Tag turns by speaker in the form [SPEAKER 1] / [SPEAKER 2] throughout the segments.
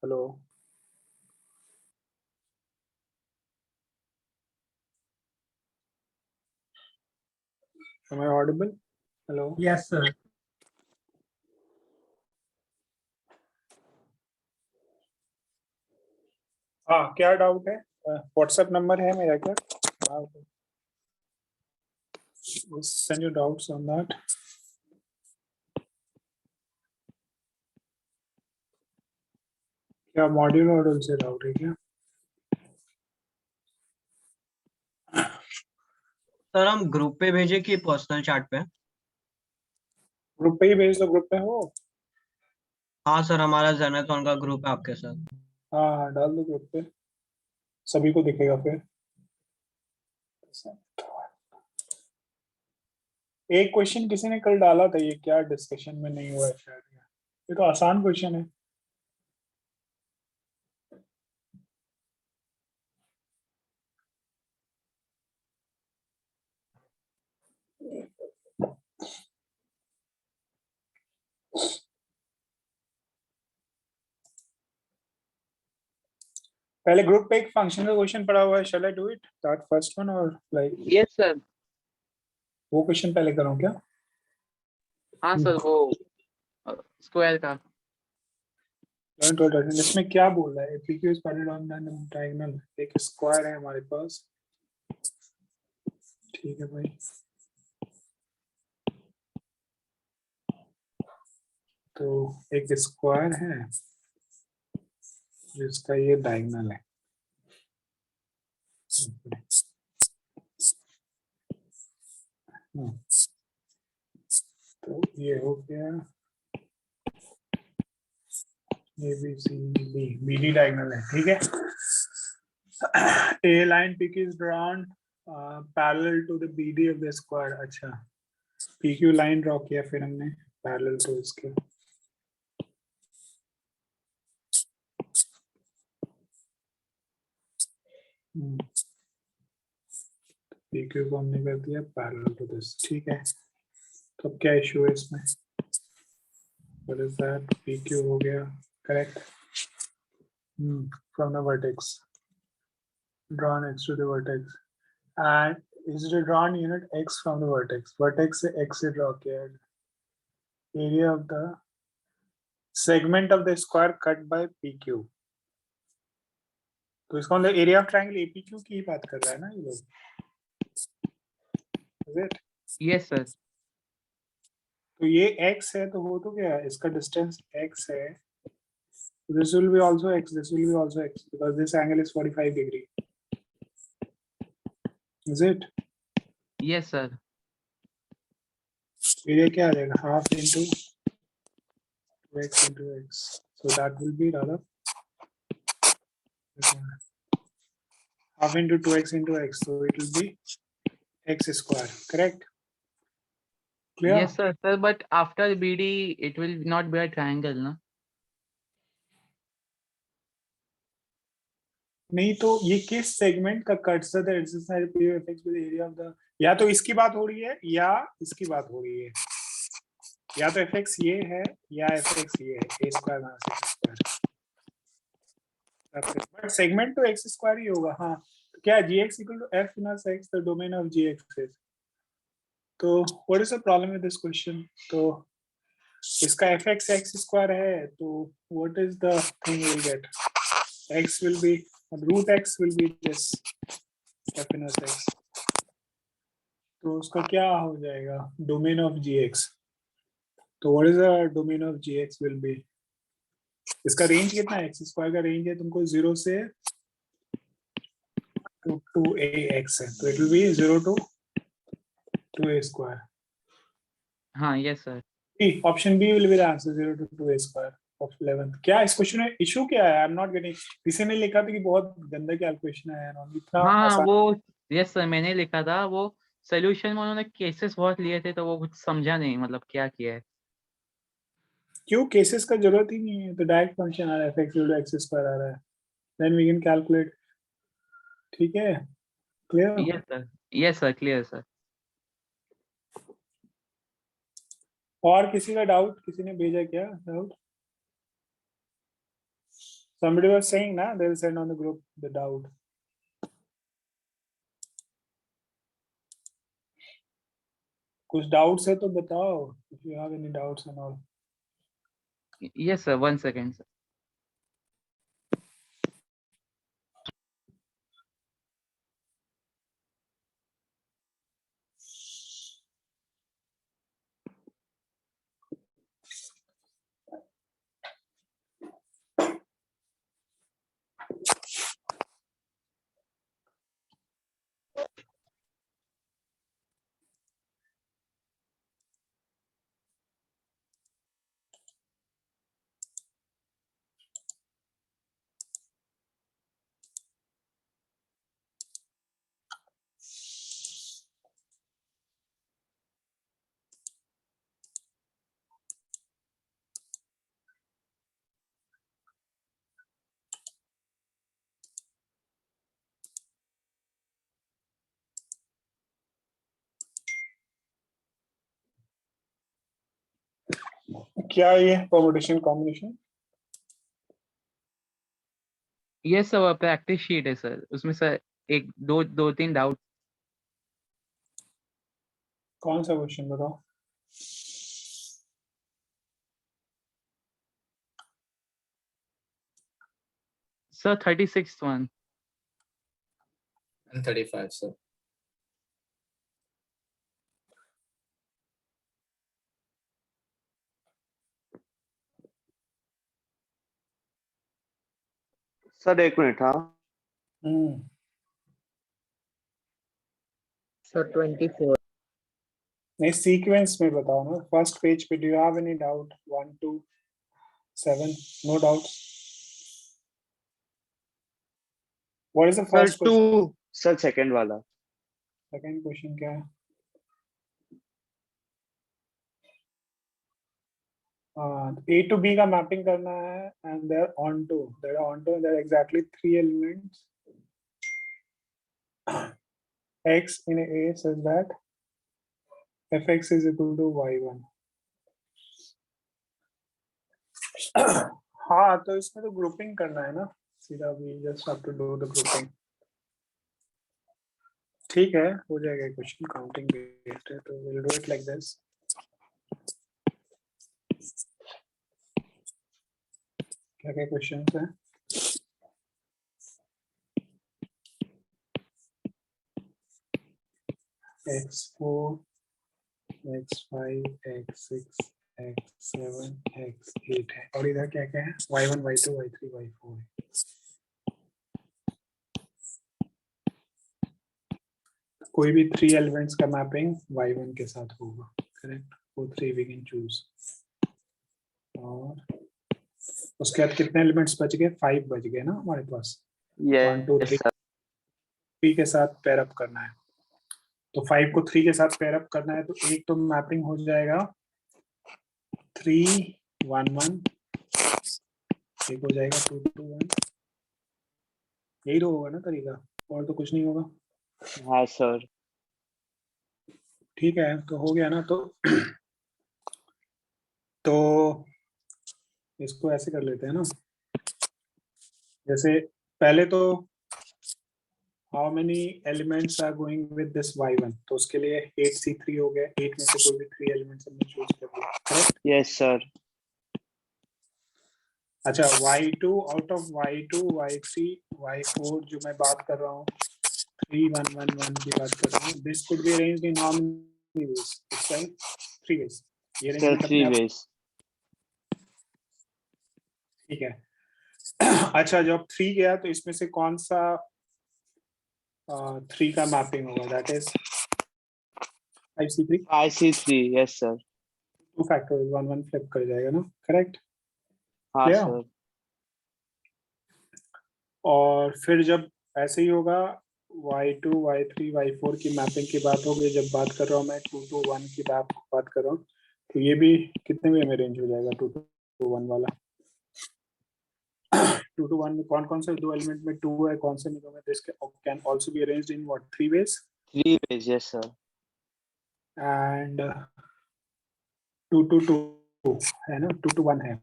[SPEAKER 1] Hello. Am I audible? Hello.
[SPEAKER 2] Yes, sir.
[SPEAKER 1] हाँ, क्या doubt है? व्हाट्सएप नंबर है मेरा क्या? Send your doubts on that. क्या मॉड्यूल मॉडल से डाउट है क्या?
[SPEAKER 3] सर हम ग्रुप पे भेजे कि पर्सनल चैट पे?
[SPEAKER 1] ग्रुप पे ही भेज दो, ग्रुप पे हो?
[SPEAKER 3] हाँ सर, हमारा जेनाथॉन का ग्रुप है आपके साथ।
[SPEAKER 1] हाँ हाँ, डाल दो ग्रुप पे, सभी को दिखेगा फिर। एक क्वेश्चन किसी ने कल डाला था, ये क्या डिस्कशन में नहीं हुआ है शायद। ये तो आसान क्वेश्चन है। पहले ग्रुप पे एक फंक्शन का क्वेश्चन पड़ा हुआ है, shall I do it that first one और लाइक?
[SPEAKER 4] Yes sir.
[SPEAKER 1] वो क्वेश्चन पहले करूं क्या?
[SPEAKER 4] हाँ सर, वो स्क्वायर का।
[SPEAKER 1] इसमें क्या बोल रहा है? PQ is valid on the diagonal। एक स्क्वायर है हमारे पास, ठीक है भाई। तो एक स्क्वायर है जिसका ये डायगोनल है। तो ये हो गया ABCD, BD डायगोनल है, ठीक है। A line PQ is drawn parallel to the BD of the square। अच्छा, PQ लाइन ड्रॉ किया फिर हमने पैरेलल टू इसके। PQ को हमने कर दिया पैरेलल टू दिस, ठीक है। तो अब क्या इशू है इसमें? What is that? PQ हो गया correct. From the vertex, drawn x to the vertex, and is the drawn unit x from the vertex। vertex से x से draw किया है। area of the segment of the square cut by PQ। तो इसका मतलब area of triangle APQ की ही बात कर रहा है ना ये लोग? Is it?
[SPEAKER 4] Yes sir.
[SPEAKER 1] तो ये x है, तो वो तो क्या है, इसका डिस्टेंस x है। This will be also x, this will be also x because this angle is 45 degree। Is it?
[SPEAKER 4] Yes sir.
[SPEAKER 1] Area क्या आ जाएगा? Half into x into x, so that will be rather half into 2x into x, so it will be x square, correct? Clear?
[SPEAKER 4] Yes sir sir, but after BD it will not be a triangle ना?
[SPEAKER 1] नहीं तो ये किस segment का cut the exercise PFX with area of the, या तो इसकी बात हो रही है या इसकी बात हो रही है। या तो fx ये है या fx ये है, a square minus x square. But segment तो x स्क्वायर ही होगा। हाँ, तो क्या gx equal to f minus x, the domain of gx is। तो what is the problem with this question? तो इसका fx x स्क्वायर है, तो what is the thing will get? x will be root x will be this f minus x। तो उसका क्या हो जाएगा? Domain of gx। तो what is the domain of gx will be? इसका range कितना है? x स्क्वायर का रेंज है तुमको 0 से to ax है, तो it will be 0 to a square.
[SPEAKER 4] हाँ yes sir.
[SPEAKER 1] Option b will be the answer, 0 to a square of 11th। क्या इस क्वेश्चन में इशू क्या है? I am not getting. किसी ने लिखा था कि बहुत गंदा कैलकुलेशन है यार, इतना
[SPEAKER 4] हाँ
[SPEAKER 1] आसान।
[SPEAKER 4] वो यस सर, मैंने लिखा था। वो सोल्यूशन में उन्होंने केसेस बहुत लिए थे, तो वो कुछ समझा नहीं मतलब क्या किया है।
[SPEAKER 1] क्यों? केसेस का जरूरत ही नहीं है, तो डायरेक्ट फंक्शन आ रहा है, fx equal to x square आ रहा है, देन वी कैन कैलकुलेट। ठीक है, clear?
[SPEAKER 4] Yes sir, clear sir.
[SPEAKER 1] और किसी का डाउट? किसी ने भेजा क्या doubt? Somebody was saying na, they'll send on the group the doubt. कुछ doubts है तो बताओ, if you have any doubts and all.
[SPEAKER 4] Yes, sir. 1 second, sir.
[SPEAKER 1] क्या ये permutation combination?
[SPEAKER 4] Yes, sir. Practice sheet है सर, उसमें sir एक दो तीन डाउट.
[SPEAKER 1] कौन सा क्वेश्चन बताओ?
[SPEAKER 4] Sir, 36th one.
[SPEAKER 2] And 35, sir.
[SPEAKER 5] Sir एक मिनट. हाँ
[SPEAKER 6] सर 24.
[SPEAKER 1] नहीं, सीक्वेंस में बताओ ना. फर्स्ट पेज पे, do you have any doubt? 1 2 7, no doubts. What is the
[SPEAKER 5] sir
[SPEAKER 1] first question?
[SPEAKER 5] 2. Sir second वाला.
[SPEAKER 1] सेकंड क्वेश्चन क्या है? A to B का मैपिंग करना है and they're onto there are exactly 3 elements. X in A says that fx is equal to y1. हाँ, तो इसमें तो ग्रुपिंग करना है ना सीधा. we just have to do the grouping. ठीक है, हो जाएगा. क्वेश्चन काउंटिंग बेस्ड है तो we'll do it like this. क्या क्या क्वेश्चन है? x4, x5, x6, x7, x8 है. और इधर क्या क्या है? y1, y2, y3, y4 है. कोई भी 3 एलिमेंट्स का मैपिंग y1 के साथ होगा. करेक्ट. वो 3 वी कैन चूज. और उसके बाद कितने एलिमेंट्स बच गए? 5 बच गए ना हमारे पास. 1 2 3 3 के साथ पेयर अप करना है. तो 5 को 3 के साथ पेयर अप करना है तो एक तो मैपिंग हो जाएगा 3 1 1, एक हो जाएगा 2 2 1. यही तो होगा ना तरीका, और तो कुछ नहीं होगा.
[SPEAKER 5] हाँ सर.
[SPEAKER 1] ठीक है, तो हो गया ना. तो इसको ऐसे कर लेते हैं ना. जैसे पहले तो how many elements are going with this y1, तो उसके लिए 8c3 हो गया. 8 में से कोई भी 3 एलिमेंट्स हमने चूज कर लिया. करेक्ट.
[SPEAKER 5] Yes sir.
[SPEAKER 1] अच्छा, y2 out of y2 y3 y4 जो मैं बात कर रहा हूँ 3 1 1 1 की बात कर रहा हूँ. This could be arranged in how many ways? It's right 3 ways. ये
[SPEAKER 5] सर
[SPEAKER 1] अरेंजमेंट
[SPEAKER 5] 3 वेज.
[SPEAKER 1] ठीक है. अच्छा, जब 3 गया तो इसमें से कौन सा 3 का मैपिंग होगा? That is 5c3.
[SPEAKER 5] 5c3. Yes sir.
[SPEAKER 1] 2 factorial 1 1 flip कर जाएगा ना. करेक्ट.
[SPEAKER 5] हाँ
[SPEAKER 1] Clear?
[SPEAKER 5] सर.
[SPEAKER 1] और फिर जब ऐसे ही होगा y2 y3 y4 की मैपिंग की बात होगी. जब बात कर रहा हूँ मैं 2 2 1 की बात कर रहा हूँ तो ये भी कितने वे में रेंज हो जाएगा? 2 2 1 वाला. 2 2 1 में कौन कौन से 2 एलिमेंट में 2 है, कौन से में 2 है? This can also be arranged in what 3 ways.
[SPEAKER 5] 3 ways. Yes sir.
[SPEAKER 1] And 2 2 2 है ना, 2 2 1 है.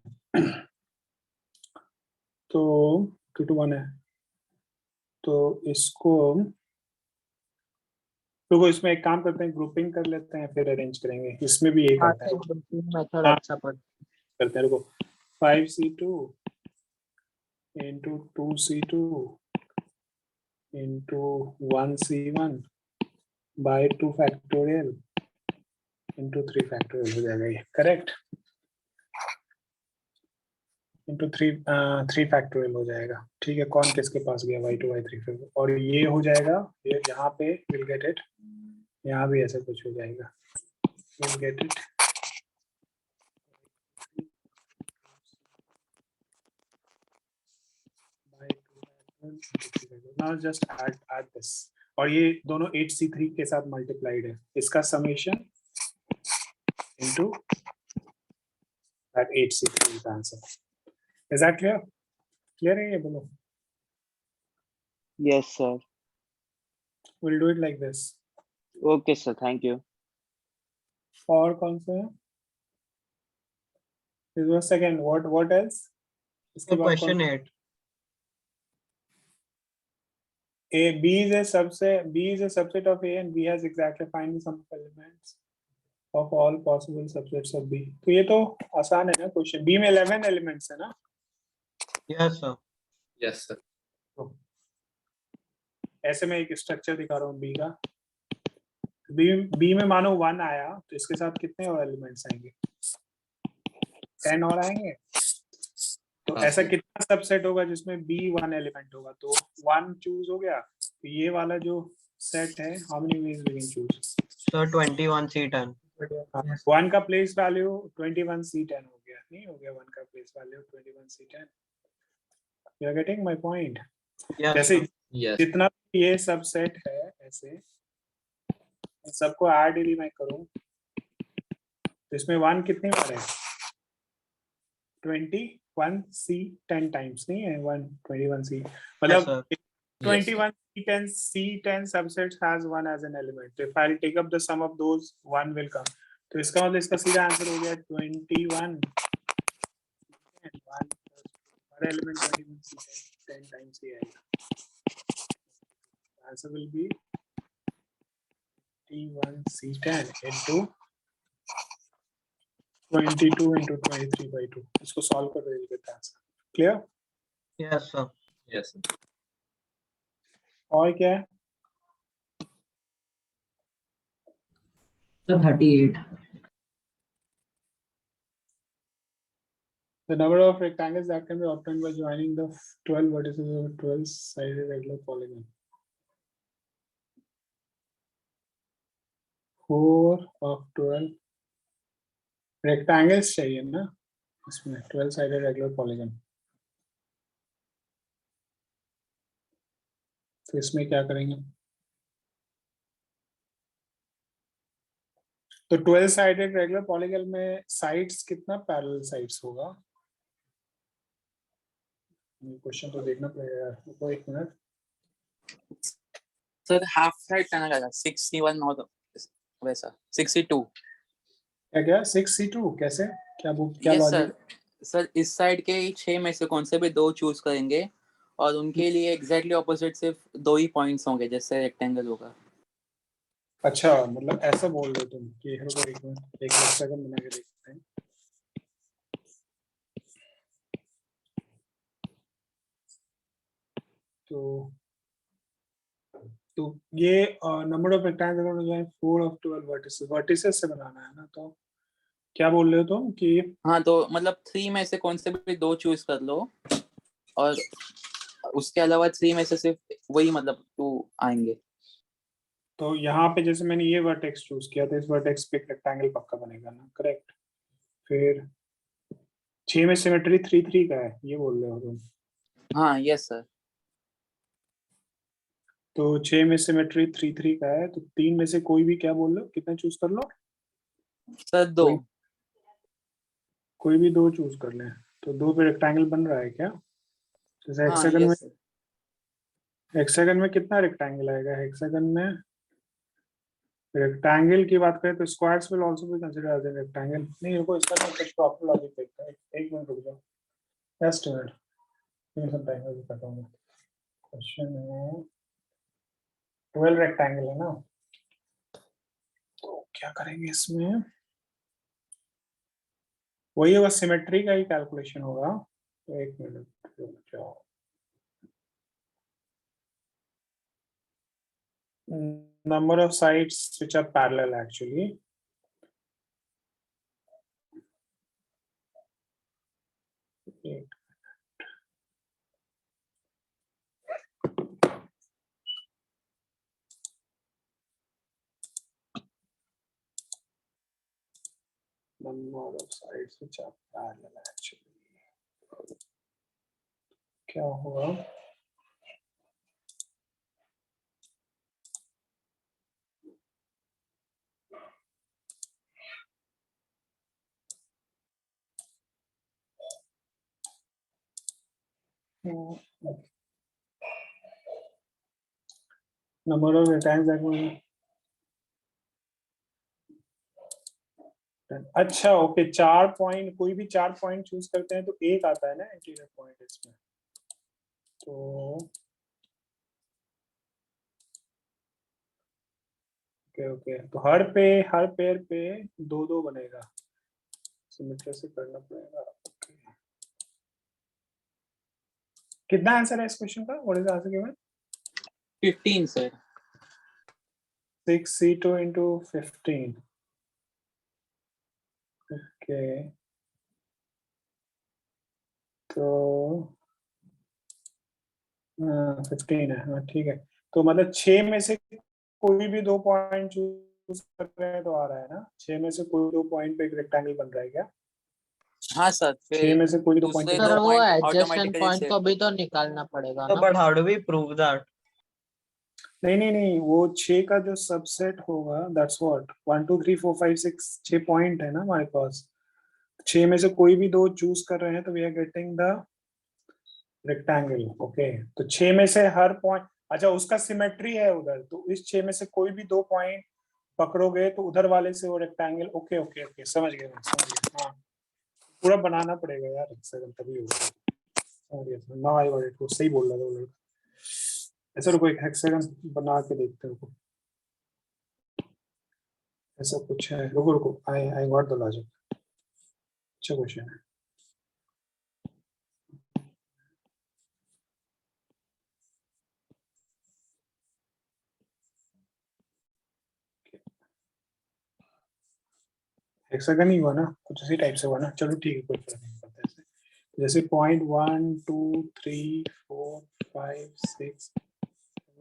[SPEAKER 1] तो 2 to 1 है, तो इसको रुको, इसमें एक काम करते हैं, ग्रुपिंग कर लेते हैं फिर अरेंज करेंगे, इसमें भी यही करते हैं।
[SPEAKER 4] मेथड
[SPEAKER 1] हाँ।
[SPEAKER 4] अच्छा पड़
[SPEAKER 1] करते हैं, रुको। 5c2 into 2c2 into 1c1 by 2 factorial into 3 factorial हो जाएगा ये, करेक्ट? into 3 factorial हो जाएगा, ठीक है। कौन किसके पास गया, y2 y3 फिर, और ये हो जाएगा, ये यहाँ पे विल गेट इट, यहाँ भी ऐसा कुछ हो जाएगा, will get it. Now just add this, और ये दोनों 8c3 के साथ मल्टीप्लाइड है, इसका summation into that 8c3 is the answer. Is that clear? Clear है ये, बोलो।
[SPEAKER 5] Yes, sir.
[SPEAKER 1] We'll do it like this.
[SPEAKER 5] Okay, sir. Thank you.
[SPEAKER 1] और कौन सा है? This was second. What else? इसके बाद कौन
[SPEAKER 3] क्वेश्चन
[SPEAKER 1] सा?
[SPEAKER 3] 8
[SPEAKER 1] B is a subset of A and B has exactly find the sum of elements of all possible subsets of B. तो ये तो आसान है ना क्वेश्चन। B में 11 एलिमेंट्स है ना?
[SPEAKER 3] Yes sir
[SPEAKER 2] Yes, sir.
[SPEAKER 1] ऐसे में एक स्ट्रक्चर दिखा रहा हूँ B का। B में मानो 1 आया तो इसके साथ कितने और एलिमेंट्स आएंगे? 10 और आएंगे। तो
[SPEAKER 2] हाँ,
[SPEAKER 1] ऐसा
[SPEAKER 2] sir.
[SPEAKER 1] कितना सबसेट होगा जिसमें B 1 एलिमेंट होगा? तो 1 चूज हो गया, तो ये वाला जो सेट है, how many ways we can choose?
[SPEAKER 3] Sir 21 C10
[SPEAKER 1] 1 का प्लेस वैल्यू 21c10 हो गया, नहीं हो गया 1 का place value 21c10? You are getting my point?
[SPEAKER 3] Yes
[SPEAKER 1] जैसे
[SPEAKER 2] Yes.
[SPEAKER 1] जितना ये सबसेट है, ऐसे इन सबको ऐड यदि मैं करूं तो इसमें 1 कितनी बार है? 21c 10 टाइम्स, नहीं है 1 21c, मतलब 21 C10 subsets has 1 as an element. So if I'll take up the sum of those, 1 will come. तो इसका मतलब इसका सीधा आंसर हो गया 21 and 1 हर एलिमेंट 21 C10 टाइम्स ही आएगा। Answer will be 21 C10 into 22 into 23 by 2. इसको सॉल्व कर रहे हैं answer. Clear?
[SPEAKER 3] Yes sir
[SPEAKER 2] Yes, sir.
[SPEAKER 1] और क्या है?
[SPEAKER 6] So 38.
[SPEAKER 1] The number of rectangles that can be obtained by joining the 12 vertices of a 12-sided regular polygon. 4 of 12 rectangles चाहिए ना इसमें, 12-sided regular polygon. तो इसमें क्या करेंगे? तो 12-sided regular polygon में साइड्स कितना पैरेलल साइड्स होगा? क्वेश्चन तो देखना पड़ेगा यार, रुको एक मिनट।
[SPEAKER 7] सर हाफ साइड करना रहेगा 61 और वैसा 62।
[SPEAKER 1] क्या 6c2 कैसे? क्या
[SPEAKER 7] यस
[SPEAKER 1] लॉजिक?
[SPEAKER 7] सर इस साइड के 6 में से कौन से भी 2 चूज करेंगे और उनके लिए एग्जैक्टली ऑपोजिट सिर्फ 2 ही पॉइंट्स होंगे जैसे रेक्टेंगल होगा।
[SPEAKER 1] अच्छा, मतलब ऐसा बोल रहे हो तुम कि रुको एक मिनट, एक सेकंड बना के देखते हैं। तो ये नंबर ऑफ रेक्टेंगल जो है 4 of 12 वर्टिसेस से बनाना है ना, तो क्या बोल रहे हो तुम कि
[SPEAKER 7] हाँ तो मतलब 3 में से कौन से भी 2 चूज कर लो और उसके अलावा 3 में से सिर्फ वही मतलब 2 आएंगे।
[SPEAKER 1] तो यहाँ पे जैसे मैंने ये वर्टेक्स चूज किया तो इस वर्टेक्स पे रेक्टेंगल पक्का बनेगा ना, करेक्ट? फिर 6 में सिमेट्री 3 3 का है, ये बोल रहे हो तुम?
[SPEAKER 7] हाँ यस सर।
[SPEAKER 1] तो 6 में सिमेट्री 3 3 का है, तो 3 में से कोई भी क्या बोल लो, कितना चूज कर लो?
[SPEAKER 7] सर 2।
[SPEAKER 1] कोई भी 2 चूज कर लें, तो 2 पे रेक्टेंगल बन रहा है क्या? जैसे
[SPEAKER 7] हाँ
[SPEAKER 1] हेक्सागन में,
[SPEAKER 7] यस सर।
[SPEAKER 1] हेक्सागन में कितना रेक्टेंगल आएगा? हेक्सागन में रेक्टेंगल की बात करें तो squares will also be considered as a rectangle. नहीं रुको, इसका ना कुछ प्रॉपर लॉजिक देखते हैं, एक मिनट रुक जाओ, जस्ट अ मिनट। क्वेश्चन है 12 रेक्टेंगल है ना, तो क्या करेंगे इसमें, वही होगा सिमेट्री का ही कैलकुलेशन होगा। तो 1 मिनट रुक जाओ। Number of sides which are parallel actually. Number of sides which are parallel actually. क्या होगा? Number of rectangles that will. अच्छा ओके, 4 पॉइंट, कोई भी 4 पॉइंट चूज करते हैं तो एक आता है ना इंटीरियर पॉइंट इसमें। तो ओके ओके, तो हर पेयर पे 2-2 बनेगा, सिमेट्री से करना पड़ेगा। okay. कितना आंसर है इस क्वेश्चन का? What is the answer given?
[SPEAKER 7] 15 sir.
[SPEAKER 1] 6c2 into 15. Okay तो 15 है, हाँ ठीक है। तो मतलब 6 में से कोई भी 2 पॉइंट चूज कर रहे हैं तो आ रहा है ना, 6 में से कोई 2 पॉइंट पे एक रेक्टेंगल बन रहा है क्या?
[SPEAKER 7] हाँ सर,
[SPEAKER 1] 6
[SPEAKER 7] फिर
[SPEAKER 1] में से कोई 2
[SPEAKER 7] दूसरे
[SPEAKER 1] पॉइंट।
[SPEAKER 6] सर
[SPEAKER 7] दो
[SPEAKER 6] वो
[SPEAKER 7] point
[SPEAKER 6] एडजस्टमेंट
[SPEAKER 7] automatically
[SPEAKER 6] पॉइंट
[SPEAKER 7] से-
[SPEAKER 6] को भी तो निकालना पड़ेगा
[SPEAKER 3] So,
[SPEAKER 6] ना।
[SPEAKER 3] but how do we prove that?
[SPEAKER 1] नहीं, वो 6 का जो सबसेट होगा, दैट्स व्हाट 1 2 3 4 5 6 6 पॉइंट है ना हमारे पास। 6 में से कोई भी 2 चूज कर रहे हैं तो we are getting the rectangle. Okay, तो 6 में से हर पॉइंट, अच्छा उसका सिमेट्री है उधर, तो इस 6 में से कोई भी 2 पॉइंट पकड़ोगे तो उधर वाले से वो रेक्टेंगल। ओके ओके ओके, समझ गए। हाँ, पूरा बनाना पड़ेगा यार, तभी होगा। समझ गया ना, आई गॉट इट, वो सही बोल रहा था वो लड़का। ऐसा रुको, एक हेक्सागन बना के देखते हैं, रुको ऐसा कुछ है, रुको रुको, आई गॉट द लॉजिक। अच्छा क्वेश्चन है। हेक्सागन ही हुआ ना, कुछ इसी टाइप से हुआ ना। चलो ठीक है, कोई फर्क नहीं पड़ता ऐसे। जैसे पॉइंट 1 2 3 4 5 6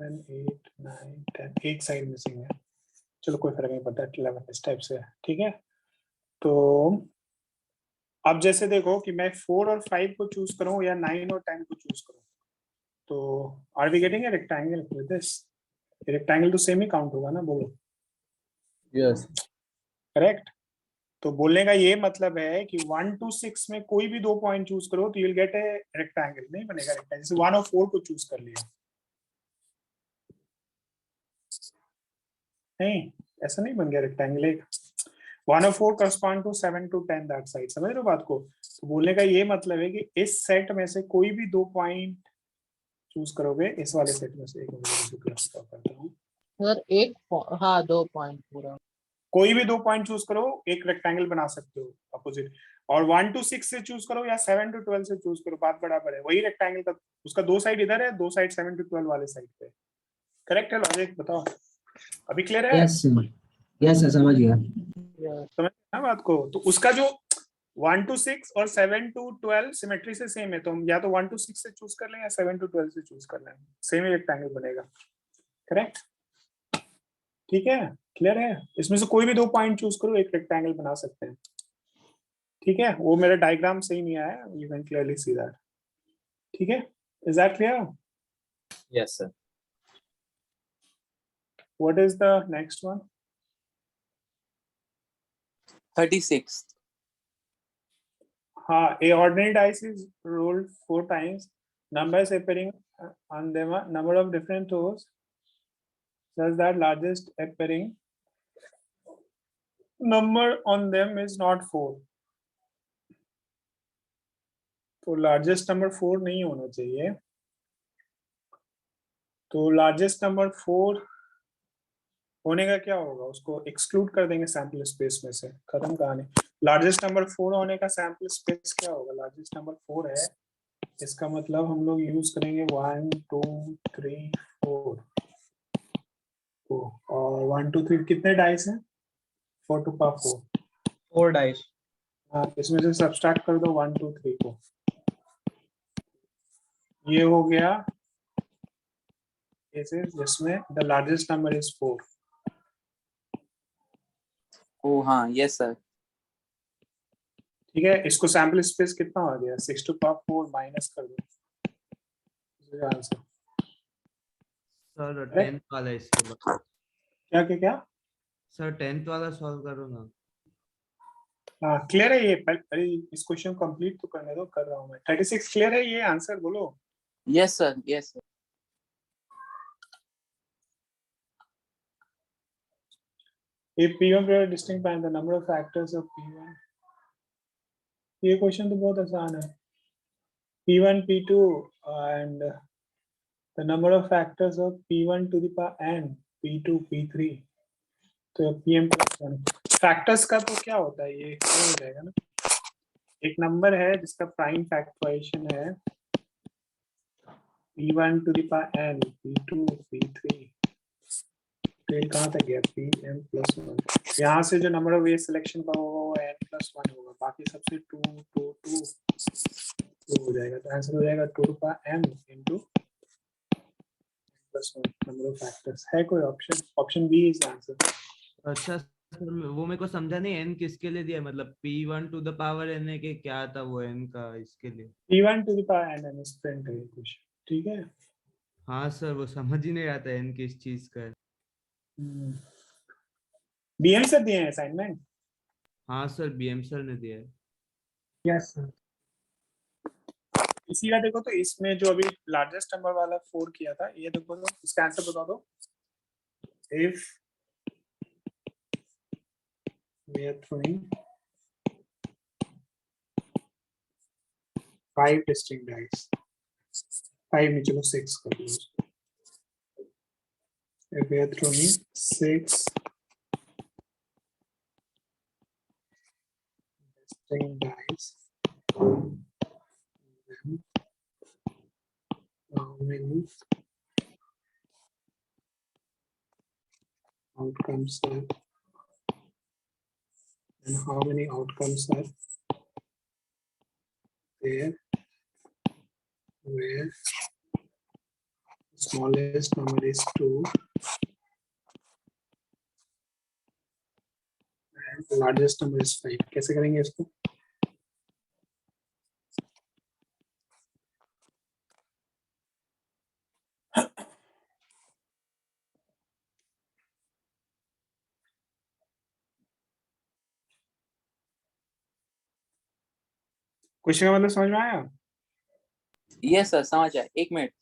[SPEAKER 1] 7 8 9 10, एक साइड मिसिंग है। चलो कोई फर्क नहीं पड़ता, 11 इस टाइप से है, ठीक है। तो अब जैसे देखो कि मैं 4 और 5 को चूज करूं या 9 और 10 को चूज करूं, तो are we getting a rectangle with this? Rectangle तो सेम ही काउंट होगा ना, बोलो।
[SPEAKER 5] Yes
[SPEAKER 1] correct. तो बोलने का ये मतलब है कि 1 to 6 में कोई भी 2 पॉइंट चूज करो तो you will get A rectangle. नहीं बनेगा रेक्टेंगल, जैसे 1 और 4 को चूज कर लिया, नहीं ऐसा नहीं बन गया रेक्टेंगल। एक 1 और 4 correspond to 7 to 10 that side, समझ रहे हो बात को? तो बोलने का ये मतलब है कि इस सेट में से कोई भी 2 पॉइंट चूज करोगे, इस वाले सेट में से। एक मिनट करता हूँ,
[SPEAKER 6] सर हाँ 2 पॉइंट पूरा।
[SPEAKER 1] कोई भी 2 पॉइंट चूज करो, एक रेक्टेंगल बना सकते हो अपोजिट। और 1 to 6 से चूज करो या 7 to 12 से चूज करो, बात बराबर है, वही रेक्टेंगल का उसका 2 साइड इधर है, 2 साइड 7 to 12 वाले साइड पे। करेक्ट है लॉजिक? बताओ अभी क्लियर है?
[SPEAKER 6] यस सर समझ गया।
[SPEAKER 1] समझ ना बात को? तो उसका जो 1 to 6 और 7 to 12 सिमेट्री से सेम है, तो हम या तो 1 to 6 से चूज कर लें या 7 to 12 से चूज कर लें, सेम ही रेक्टेंगल बनेगा। करेक्ट, ठीक है, क्लियर है? इसमें से कोई भी 2 पॉइंट चूज करो, एक रेक्टेंगल बना सकते हैं, ठीक है। वो मेरा डायग्राम सही नहीं आया, you can clearly see that, ठीक है। Is that clear?
[SPEAKER 7] Yes sir.
[SPEAKER 1] What is the next one?
[SPEAKER 7] 36
[SPEAKER 1] हाँ, a ordinary dice is rolled 4 times, numbers appearing on them are number of different rows such that largest appearing number on them is not 4. तो largest number 4 नहीं होना चाहिए, तो largest number 4 होने का क्या होगा, उसको एक्सक्लूड कर देंगे सैंपल स्पेस में से, खत्म कहानी। लार्जेस्ट नंबर 4 होने का सैंपल स्पेस क्या होगा, लार्जेस्ट नंबर 4 है, इसका मतलब हम लोग यूज करेंगे 1 2 3 4 तो, और 1 2 3 कितने डाइस हैं, 4 2 4
[SPEAKER 3] 4 डाइस।
[SPEAKER 1] हाँ, इसमें से सब्सट्रैक्ट कर दो 1 2 3 को, ये हो गया केसेस जिसमें द लार्जेस्ट नंबर इज 4।
[SPEAKER 7] ओ हाँ, यस सर।
[SPEAKER 1] ठीक है, इसको सैंपल स्पेस कितना हो गया, 6 टू पावर 4 माइनस कर दो, आंसर
[SPEAKER 5] सर
[SPEAKER 1] Correct?
[SPEAKER 5] 10th वाला इसके बाद।
[SPEAKER 1] क्या क्या क्या,
[SPEAKER 5] सर 10th वाला सॉल्व करो ना।
[SPEAKER 1] हाँ क्लियर है ये, अरे इस क्वेश्चन कंप्लीट तो करने दो, कर रहा हूँ मैं। 36 क्लियर है ये आंसर, बोलो।
[SPEAKER 7] Yes sir, yes sir.
[SPEAKER 1] If P1 product distinct by the number of factors of P1, ये क्वेश्चन तो बहुत आसान है। P1 P2 and the number of factors of P1 to the power n, P2 P3, तो Pm plus 1 factors का तो क्या होता है, ये क्या हो जाएगा ना, एक नंबर है जिसका प्राइम फैक्टराइजेशन है P1 to the power n, P2 P3, तो ये कहाँ तक गया, Pm plus 1, यहाँ से जो नंबर ऑफ वे सिलेक्शन का होगा वो n plus 1 होगा, बाकी सबसे 2 2 2 2 हो जाएगा, तो आंसर हो जाएगा 2 to power m into plus 1 number of factors. है कोई option, option B is answer.
[SPEAKER 5] अच्छा सर, वो मेरे को समझा नहीं, n किसके लिए दिया है? मतलब p1 to the power n है कि क्या था वो n का इसके लिए?
[SPEAKER 1] P1 to the power n है, स्प्रिंट है ये क्वेश्चन, ठीक है।
[SPEAKER 5] हाँ सर, वो समझ ही नहीं आता n किस चीज का है।
[SPEAKER 1] बीएम सर दिए हैं असाइनमेंट।
[SPEAKER 5] हाँ सर, bm सर ने दिया है।
[SPEAKER 1] Yes sir. इसी का देखो, तो इसमें जो अभी लार्जेस्ट नंबर वाला 4 किया था, ये देखो तो इसका आंसर बता दो। If we are throwing 5 distinct dice, 5 नहीं चलो 6 कर दो उसको। If we are throwing 6 distinct dice, then how many outcomes are, and how many outcomes are there where smallest number is 2 and the largest number is 5। कैसे करेंगे इसको, question का मतलब समझ में आया।
[SPEAKER 7] यस सर, समझ आया। 1 मिनट।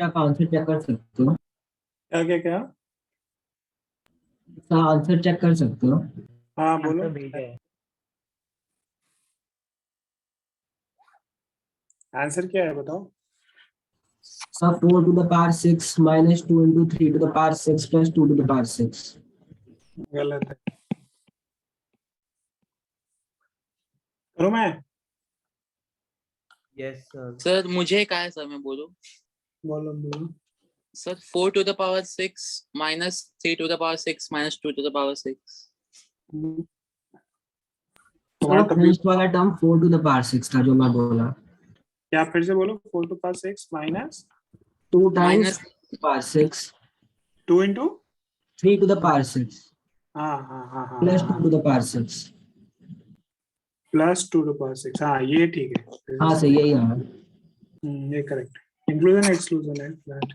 [SPEAKER 6] आप आंसर चेक कर सकते हो,
[SPEAKER 1] क्या क्या क्या?
[SPEAKER 6] इसका आंसर चेक कर सकते हो।
[SPEAKER 1] हाँ बोलो।
[SPEAKER 4] आंसर भेजा है।
[SPEAKER 1] आंसर क्या है बताओ।
[SPEAKER 6] Sir 4 to the power 6 minus 2 into 3 to the power 6 plus 2 to the power 6।
[SPEAKER 1] गलत है। करो मैं।
[SPEAKER 5] Yes sir.
[SPEAKER 7] सर मुझे क्या है सर, मैं बोलूं?
[SPEAKER 1] बोलो बोलो।
[SPEAKER 7] Sir 4 to the power 6 minus 3 to the power 6 minus 2 to the power 6।
[SPEAKER 1] तुम्हारा
[SPEAKER 6] तो
[SPEAKER 1] तब भी
[SPEAKER 6] फर्स्ट वाला टर्म 4 to the power 6 था जो मैं बोला।
[SPEAKER 1] क्या, फिर से बोलो। 4 to power 6 minus
[SPEAKER 6] 2 times
[SPEAKER 7] Minus-
[SPEAKER 6] power 6
[SPEAKER 1] 2 into
[SPEAKER 6] 3 to the power 6
[SPEAKER 1] हाँ हाँ हाँ हाँ
[SPEAKER 6] plus 2
[SPEAKER 1] हाँ
[SPEAKER 6] to the power 6।
[SPEAKER 1] Plus 2 to power 6। हाँ ये ठीक है। This
[SPEAKER 6] हाँ
[SPEAKER 1] is
[SPEAKER 6] सही है
[SPEAKER 1] correct.
[SPEAKER 6] यार।
[SPEAKER 1] ये करेक्ट। इंक्लूजन एक्सक्लूजन है that.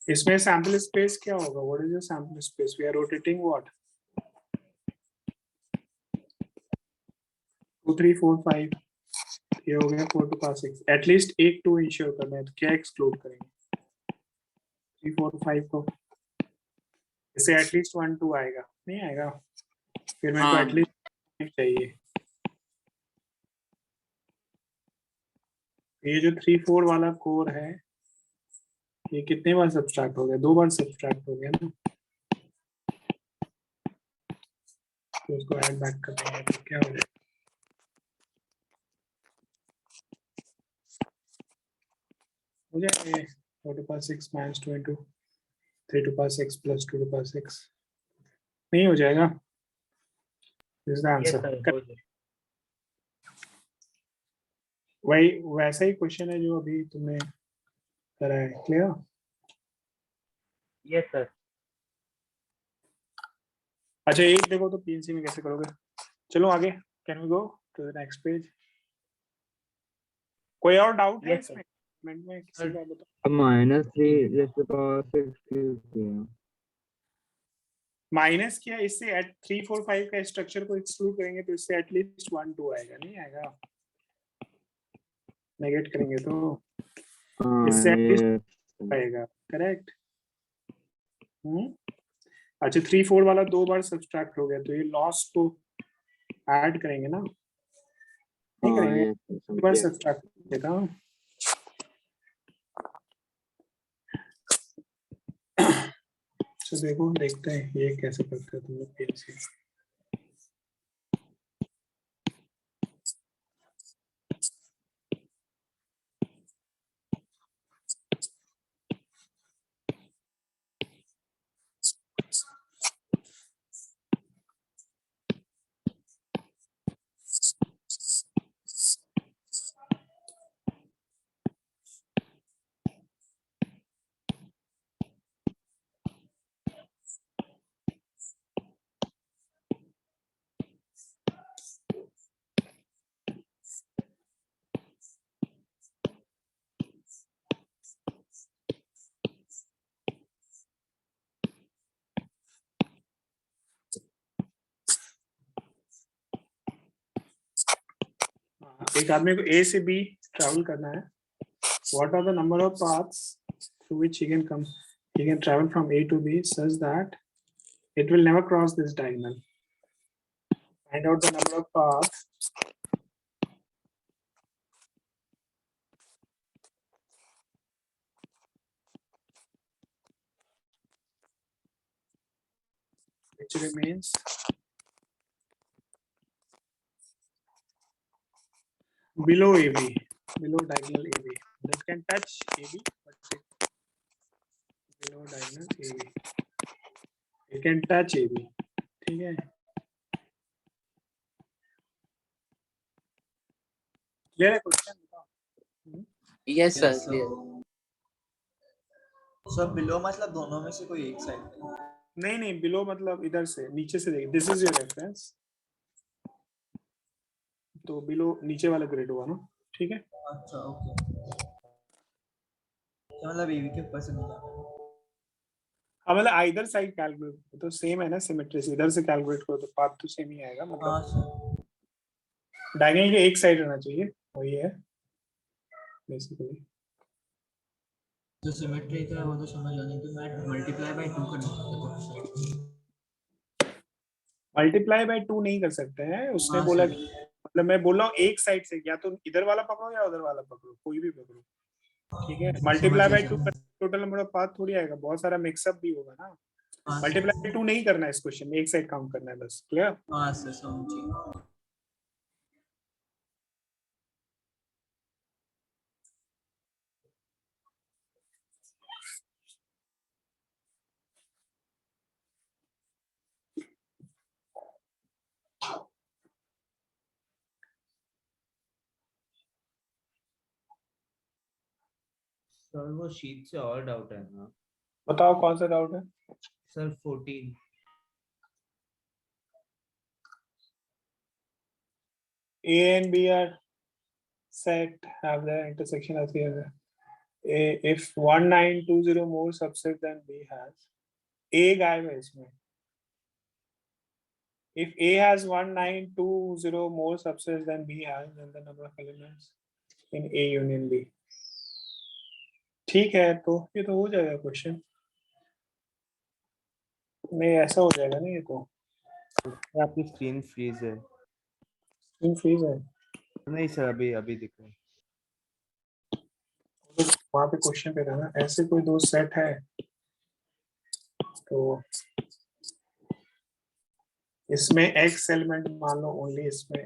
[SPEAKER 1] इसमें सैंपल स्पेस क्या होगा? What is the sample space? We are rotating what? 2 3 4 5 ये हो गया 4 to power 6। एटलीस्ट एक 2 इंश्योर करना है, तो क्या एक्सक्लूड करेंगे? 3 4 5 को इससे एटलीस्ट 1 2 आएगा, नहीं आएगा? फिर मेरे को
[SPEAKER 7] हाँ।
[SPEAKER 1] एटलीस्ट चाहिए। ये जो 3 4 वाला कोर है, ये कितने बार सब्सट्रैक्ट हो गया? 2 बार सब्सट्रैक्ट हो गया ना, तो उसको ऐड बैक कर देंगे तो क्या हो जाएगा? हो जाएगा ये 4 to power 6 minus 2 into 3 to power 6 plus 2 to power 6। नहीं हो जाएगा? This is the
[SPEAKER 4] Yes,
[SPEAKER 1] answer।
[SPEAKER 4] sir, हो जाए।
[SPEAKER 1] वही वैसा ही क्वेश्चन है जो अभी तुमने करा है। क्लियर?
[SPEAKER 4] Yes, sir।
[SPEAKER 1] अच्छा एक देखो तो पीएनसी में कैसे करोगे। चलो आगे, can we go to the next page? कोई और डाउट है
[SPEAKER 4] Yes, sir।
[SPEAKER 1] इसमें? कमेंट में किसी का बताओ। माइनस किया, इससे एट 3 4 5 का स्ट्रक्चर को एक्सक्लूड करेंगे तो इससे एटलीस्ट 1 2 आएगा, नहीं आएगा? नेगेट करेंगे तो इससे एटलीस्ट आएगा। करेक्ट। अच्छा 3 4 वाला 2 बार सब्सट्रैक्ट हो गया, तो ये लॉस को ऐड करेंगे ना, नहीं करेंगे? 2 बार सब्सट्रैक्ट देता हूं। तो देखो, देखते हैं ये कैसे करते हैं तुम लोग पीएनसी। एक आदमी को ए से बी ट्रैवल करना है। What are the number of paths through which he can come? He can travel from A to B such that it will never cross this diagonal. Find out the number of paths which remains below AB, below diagonal AB. That can touch AB, but below diagonal AB. It can touch AB. ठीक है? Clear है question? बताओ।
[SPEAKER 7] Yes, sir,
[SPEAKER 5] Yes, sir।
[SPEAKER 7] clear।
[SPEAKER 2] सब below मतलब दोनों में से कोई एक साइड।
[SPEAKER 1] नहीं नहीं, बिलो मतलब इधर से, नीचे से देखिए। दिस इज योर रेफरेंस, तो बिलो नीचे वाला ग्रेड होगा ना, ठीक है?
[SPEAKER 2] अच्छा ओके, मतलब एबी के ऊपर से नहीं जाना।
[SPEAKER 1] हाँ मतलब आइदर साइड कैलकुलेट तो सेम है ना, सिमेट्री से इधर से कैलकुलेट करो तो पाथ तो सेम ही आएगा। मतलब
[SPEAKER 2] हाँ सर।
[SPEAKER 1] डायगोनल के एक साइड रहना चाहिए, वही है बेसिकली।
[SPEAKER 2] जो सिमेट्री का है वो तो समझ आने की, मैं मल्टीप्लाई बाय 2 करना चाहता था।
[SPEAKER 1] मल्टीप्लाई बाय 2 नहीं कर सकते हैं, उसने
[SPEAKER 2] हाँ,
[SPEAKER 1] बोला
[SPEAKER 2] सर।
[SPEAKER 1] कि मतलब मैं बोल रहा हूँ एक साइड से, या तो इधर वाला पकड़ो या उधर वाला पकड़ो, कोई भी पकड़ो, ठीक है। Multiply by 2 total number of path थोड़ी आएगा, बहुत सारा मिक्सअप भी होगा ना।
[SPEAKER 2] हाँ,
[SPEAKER 1] मल्टीप्लाई बाय 2 नहीं करना है इस क्वेश्चन में, एक साइड काउंट करना है बस, क्लियर।
[SPEAKER 2] हाँ सर, समझिए।
[SPEAKER 5] सर वो शीट से और डाउट है ना
[SPEAKER 1] बताओ कौन सा डाउट है।
[SPEAKER 5] Sir? 14।
[SPEAKER 1] A and B are set, have the intersection as here. If 1920 more subset than B has, A गायब है इसमें। If A has 1920 more subsets than B has, then the number of elements in A union B. ठीक है, तो ये तो हो जाएगा क्वेश्चन। नहीं, ऐसा हो जाएगा ना, ये तो
[SPEAKER 5] आपकी स्क्रीन फ्रीज है।
[SPEAKER 1] स्क्रीन फ्रीज है।
[SPEAKER 5] नहीं सर, अभी अभी दिख रहा है।
[SPEAKER 1] तो वहाँ पे क्वेश्चन पे था ना, ऐसे कोई दो सेट है तो इसमें x एलिमेंट मान लो ओनली, इसमें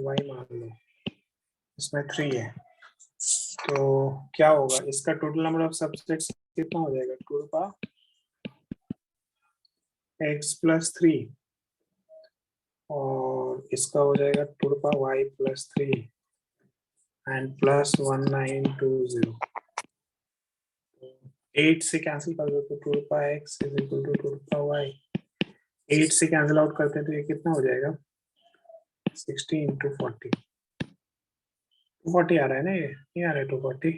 [SPEAKER 1] y मान लो, इसमें 3 है, तो क्या होगा, इसका टोटल नंबर ऑफ सबसेट्स कितना हो जाएगा, 2 का x प्लस 3, और इसका हो जाएगा 2 का y प्लस 3 एंड प्लस 1920। 8 से कैंसिल कर दो तो 2 का x इज इक्वल टू 2 का y। 8 से कैंसिल आउट करते हैं तो ये कितना हो जाएगा, 60 इंटू 40। 240 आ रहा है ना, ये नहीं आ रहा है 240,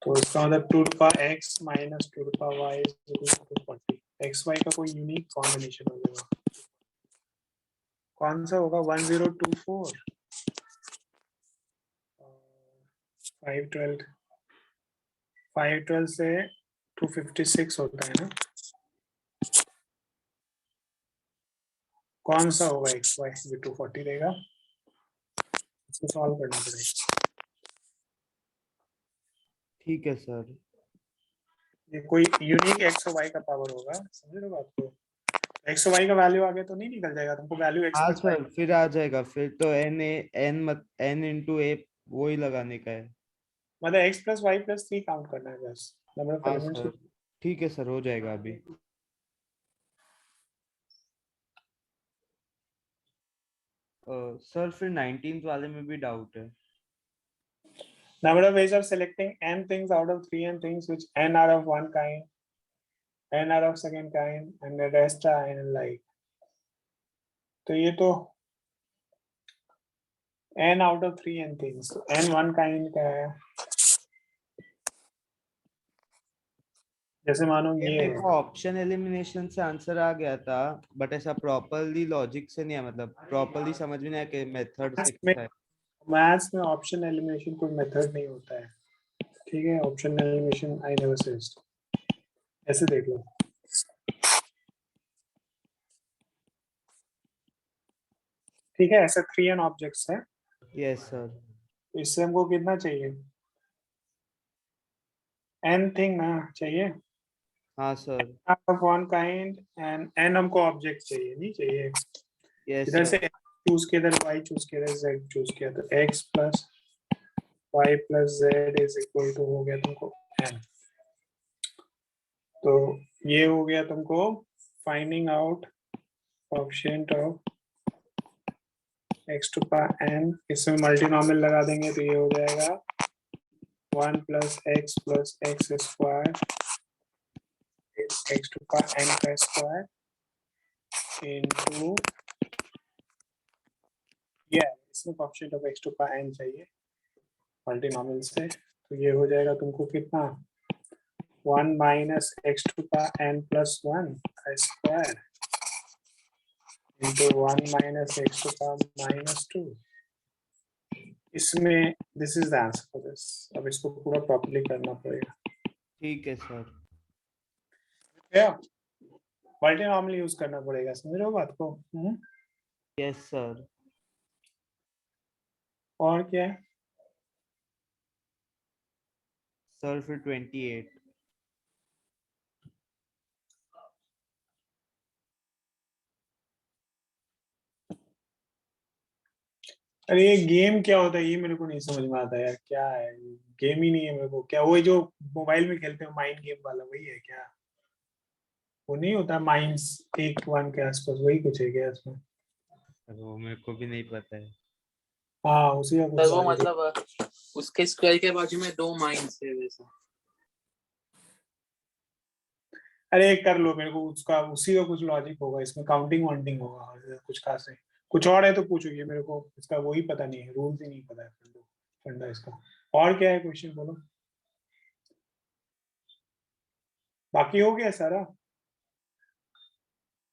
[SPEAKER 1] तो इसका मतलब 2 का x माइनस 2 का y is equal to 240। X Y का कोई यूनिक कॉम्बिनेशन होगा, कौन सा होगा, 1024 512 512 से 256 होता है ना, कौन सा होगा एक्स वाई, ये 240 रहेगा, इसको सॉल्व करना पड़ेगा।
[SPEAKER 5] ठीक है सर।
[SPEAKER 1] ये कोई यूनिक एक्स और वाई का पावर होगा, समझ रहे हो बात को। एक्स और वाई का वैल्यू आगे तो नहीं निकल जाएगा तुमको, वैल्यू एक्स
[SPEAKER 5] हाँ
[SPEAKER 1] प्लस वाई,
[SPEAKER 5] सर, फिर आ जाएगा, फिर तो n इंटू ए वो ही लगाने का है।
[SPEAKER 1] मतलब X plus Y plus 3 count करना है बस, नंबर ऑफ
[SPEAKER 5] हाँ
[SPEAKER 1] एलिमेंट्स।
[SPEAKER 5] सर, ठीक है सर, हो जाएगा अभी। सर फिर 19th वाले में भी डाउट है।
[SPEAKER 1] Number of ways of selecting n things out of 3n things, which n are of one kind, n are of second kind, and the rest are n alike. तो ये तो n out of 3n things, तो n one kind का है, जैसे मानो ये
[SPEAKER 5] मेरे को ऑप्शन एलिमिनेशन से आंसर आ गया था, बट ऐसा प्रॉपरली लॉजिक से नहीं है, मतलब प्रॉपरली समझ में नहीं आया कि मेथड से क्या है।
[SPEAKER 1] मैथ्स में ऑप्शन एलिमिनेशन कोई मेथड नहीं होता है, ठीक है। Option elimination I never said, ऐसे देख लो, ठीक है। ऐसे 3n ऑब्जेक्ट्स हैं,
[SPEAKER 5] यस सर।
[SPEAKER 1] इससे हमको कितना चाहिए, n थिंग ना चाहिए,
[SPEAKER 5] हाँ sir.
[SPEAKER 1] of one kind and n हमको ऑब्जेक्ट चाहिए, नहीं चाहिए।
[SPEAKER 5] यस
[SPEAKER 1] इधर
[SPEAKER 5] सर।
[SPEAKER 1] से चूज किया, इधर y चूज किया, इधर z चूज किया, तो x plus y plus z is equal to हो गया तुमको n। तो ये हो गया तुमको finding out coefficient of x to power n, इसमें मल्टीनोमियल लगा देंगे तो ये हो जाएगा 1 plus x square x to power n का स्क्वायर इनटू, ये इसमें coefficient of x to power n चाहिए मल्टीनोमियल से, तो ये हो जाएगा तुमको कितना, 1 minus x to power n plus 1 का square into 1 minus x to power minus 2। इसमें this is the answer for this. अब इसको पूरा प्रॉपर्ली करना पड़ेगा।
[SPEAKER 5] ठीक है सर।
[SPEAKER 1] क्या पॉलिनॉमियल यूज करना पड़ेगा, समझ रहे हो बात को?
[SPEAKER 5] Yes sir.
[SPEAKER 1] और क्या है?
[SPEAKER 5] सर फिर 28।
[SPEAKER 1] अरे ये गेम क्या होता है, ये मेरे को नहीं समझ में आता यार, क्या है? गेम ही नहीं है मेरे को, क्या वही जो मोबाइल में खेलते हैं माइंड गेम वाला वही है क्या? वो नहीं होता माइंड्स 1-1 के आसपास, वही कुछ है क्या इसमें?
[SPEAKER 5] वो मेरे को भी नहीं पता है।
[SPEAKER 1] हाँ उसी का
[SPEAKER 7] सर
[SPEAKER 1] कुछ
[SPEAKER 7] वो
[SPEAKER 1] है।
[SPEAKER 7] मतलब उसके स्क्वायर के बाजू में 2 माइंस है वैसा।
[SPEAKER 1] अरे कर लो, मेरे को उसका उसी का कुछ लॉजिक होगा, इसमें काउंटिंग वाउंटिंग होगा और कुछ खास है। कुछ और है तो पूछो, ये मेरे को इसका वही पता नहीं है, रूल्स ही नहीं पता है फंडा इसका। और क्या है क्वेश्चन बोलो, बाकी हो गया सारा?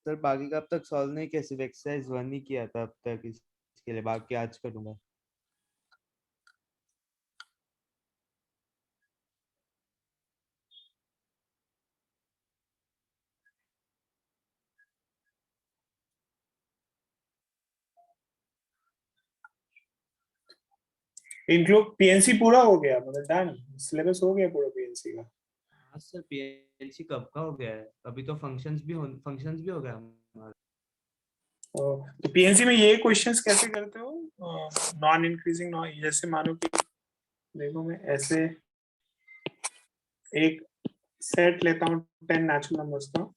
[SPEAKER 5] सर बाकी का अब तक सॉल्व नहीं किया, सिर्फ एक्सरसाइज 1 ही किया था अब तक, इसके लिए बाकी आज करूंगा।
[SPEAKER 1] इंक्लूड पीएनसी पूरा हो गया, मतलब डन, सिलेबस हो गया पूरा पीएनसी का।
[SPEAKER 5] हाँ सर पीएलसी कब का हो गया है, अभी तो फंक्शंस भी हो गया हमारा।
[SPEAKER 1] तो पीएनसी में ये क्वेश्चंस कैसे करते हो? नॉन इंक्रीजिंग नॉन, जैसे मानो कि देखो मैं ऐसे एक सेट लेता हूँ 10 नेचुरल नंबर्स का,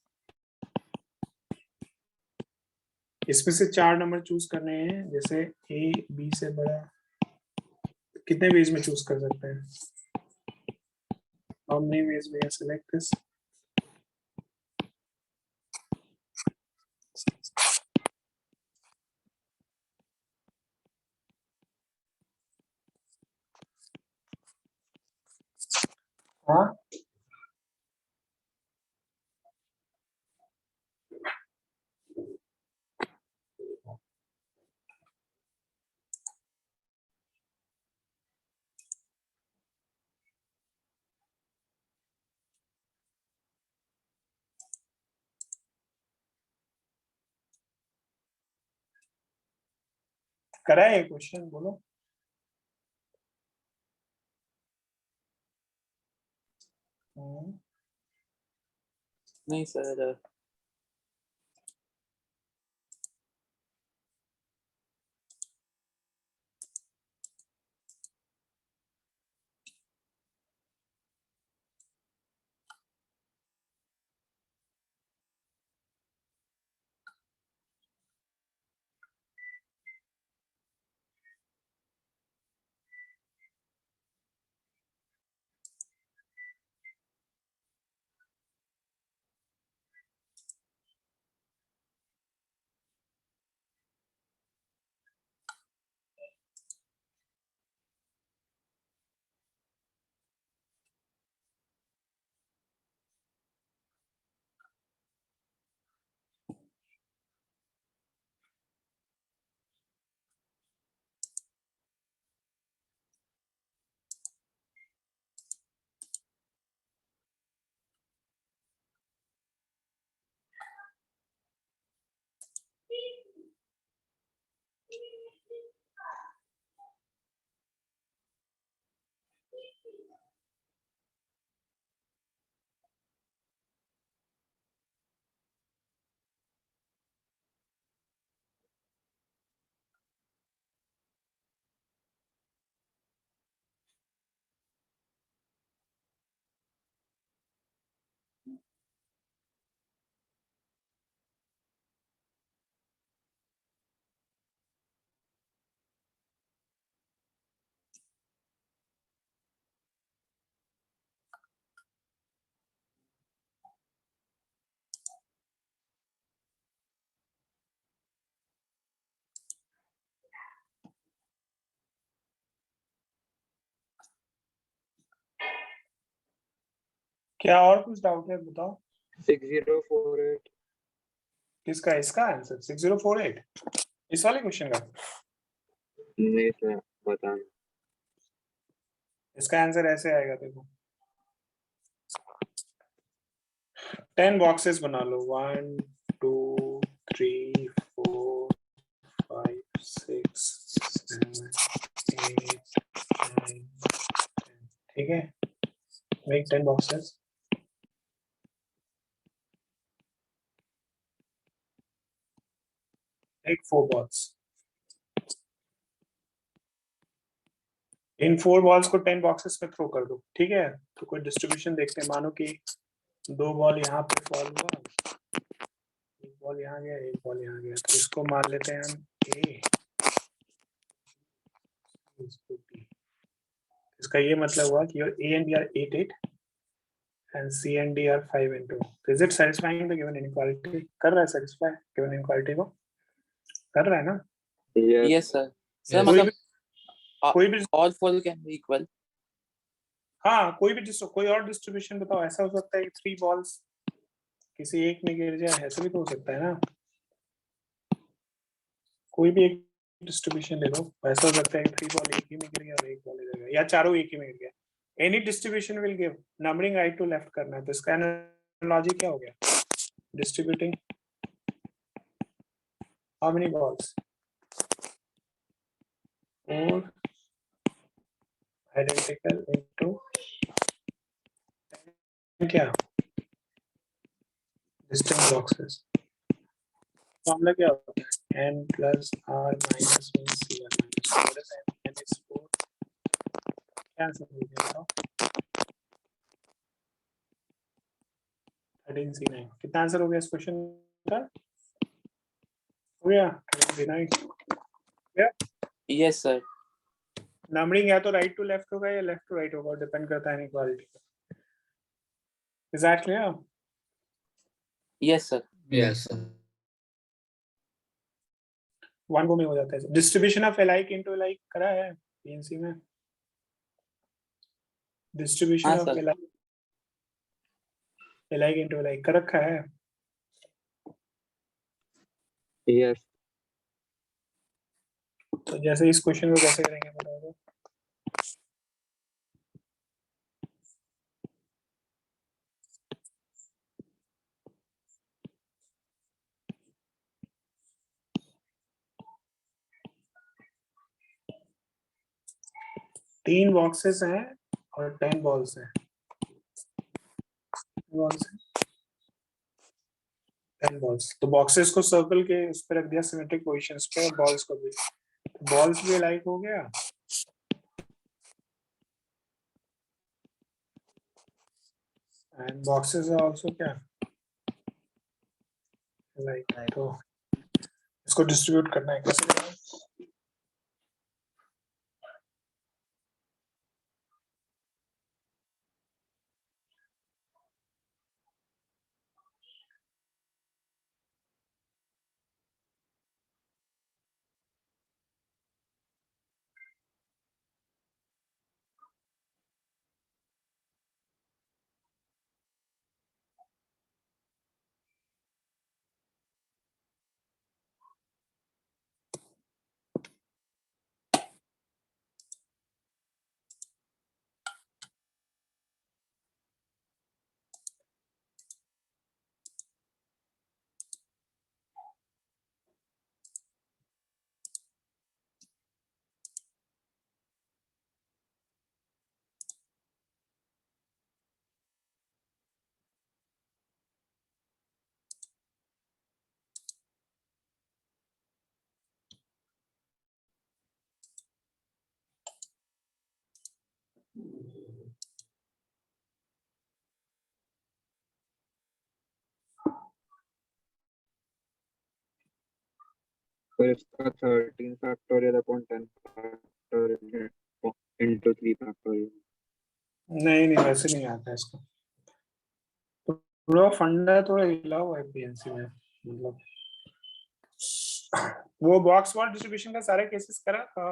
[SPEAKER 1] इसमें से 4 नंबर चूज करने हैं, जैसे ए बी से बड़ा, कितने वेज में चूज कर सकते हैं? How many ways we can select this? हाँ करा है क्वेश्चन, बोलो।
[SPEAKER 7] नहीं सर
[SPEAKER 1] क्या और कुछ डाउट है बताओ?
[SPEAKER 8] 6048
[SPEAKER 1] किसका? इसका आंसर 6048 इस वाले क्वेश्चन का?
[SPEAKER 8] नहीं सर बताना।
[SPEAKER 1] इसका आंसर ऐसे आएगा देखो, 10 बॉक्सेस बना लो 1 2 3 4 5 6 7 8 9 ठीक है मेक 10 boxes take 4 balls इन 4 balls को 10 boxes में थ्रो कर दो ठीक है तो कोई डिस्ट्रीब्यूशन देखते हैं मानो कि 2 बॉल यहाँ पे फॉल हुआ एक बॉल यहाँ गया एक बॉल यहाँ गया तो इसको मान लेते हैं हम ए इसको B इसका ये मतलब हुआ कि your A and B are 8 8 and C and D are 5 and 2 so is it satisfying the given inequality कर रहा है satisfy given inequality को कर रहा है ना
[SPEAKER 8] Yes.
[SPEAKER 7] Yes sir. Sir
[SPEAKER 5] Yes.
[SPEAKER 1] कोई
[SPEAKER 7] मतलब
[SPEAKER 1] भी कोई भी
[SPEAKER 7] all four can be equal.
[SPEAKER 1] हाँ कोई और डिस्ट्रीब्यूशन बताओ ऐसा हो सकता है कि 3 बॉल्स किसी एक में गिर जाए ऐसा भी तो हो सकता है ना कोई भी एक डिस्ट्रीब्यूशन ले लो ऐसा हो सकता है कि 3 बॉल एक ही में गिर गया और एक बॉल इधर गया या चारों एक ही में गिर गया any distribution will give numbering right to left करना है तो इसका एनालॉजी क्या हो गया distributing how many balls 4 identical into क्या distinct boxes फॉर्मूला क्या होता है n plus r minus 1 cr minus 4 what is n n is 4 क्या आंसर हो गया बताओ 13c9 कितना आंसर हो गया इस क्वेश्चन का हो गया 13c9
[SPEAKER 7] Yes sir.
[SPEAKER 1] नंबरिंग या तो राइट टू लेफ्ट होगा या लेफ्ट टू राइट होगा डिपेंड करता है इनइक्वालिटी पे is that clear
[SPEAKER 7] Yes sir.
[SPEAKER 2] Yes, sir.
[SPEAKER 1] One go में हो जाता है distribution of iliac into iliac करा है पीएनसी में डिस्ट्रीब्यूशन
[SPEAKER 7] हाँ,
[SPEAKER 1] of
[SPEAKER 7] sir.
[SPEAKER 1] Iliac into iliac कर रखा है
[SPEAKER 8] Yes.
[SPEAKER 1] तो जैसे इस क्वेश्चन को कैसे करेंगे बताओ तीन बॉक्सेस हैं और 10 बॉल्स हैं बॉल्स हैं 10 बॉल्स तो बॉक्सेस को सर्कल के उस पर रख दिया सिमेट्रिक पोजीशंस पे और बॉल्स को भी बॉल्स भी लाइक हो गया एंड बॉक्सेस आर आल्सो क्या लाइक तो इसको डिस्ट्रीब्यूट करना है कैसे करना है
[SPEAKER 8] So इसका 13 factorial upon 10 factorial into 3 factorial.
[SPEAKER 1] नहीं वैसे नहीं आता इसको थोड़ा फंडा थोड़ा हिला हुआ है पीएनसी में मतलब वो बॉक्स वॉल डिस्ट्रीब्यूशन का सारे केसेस करा था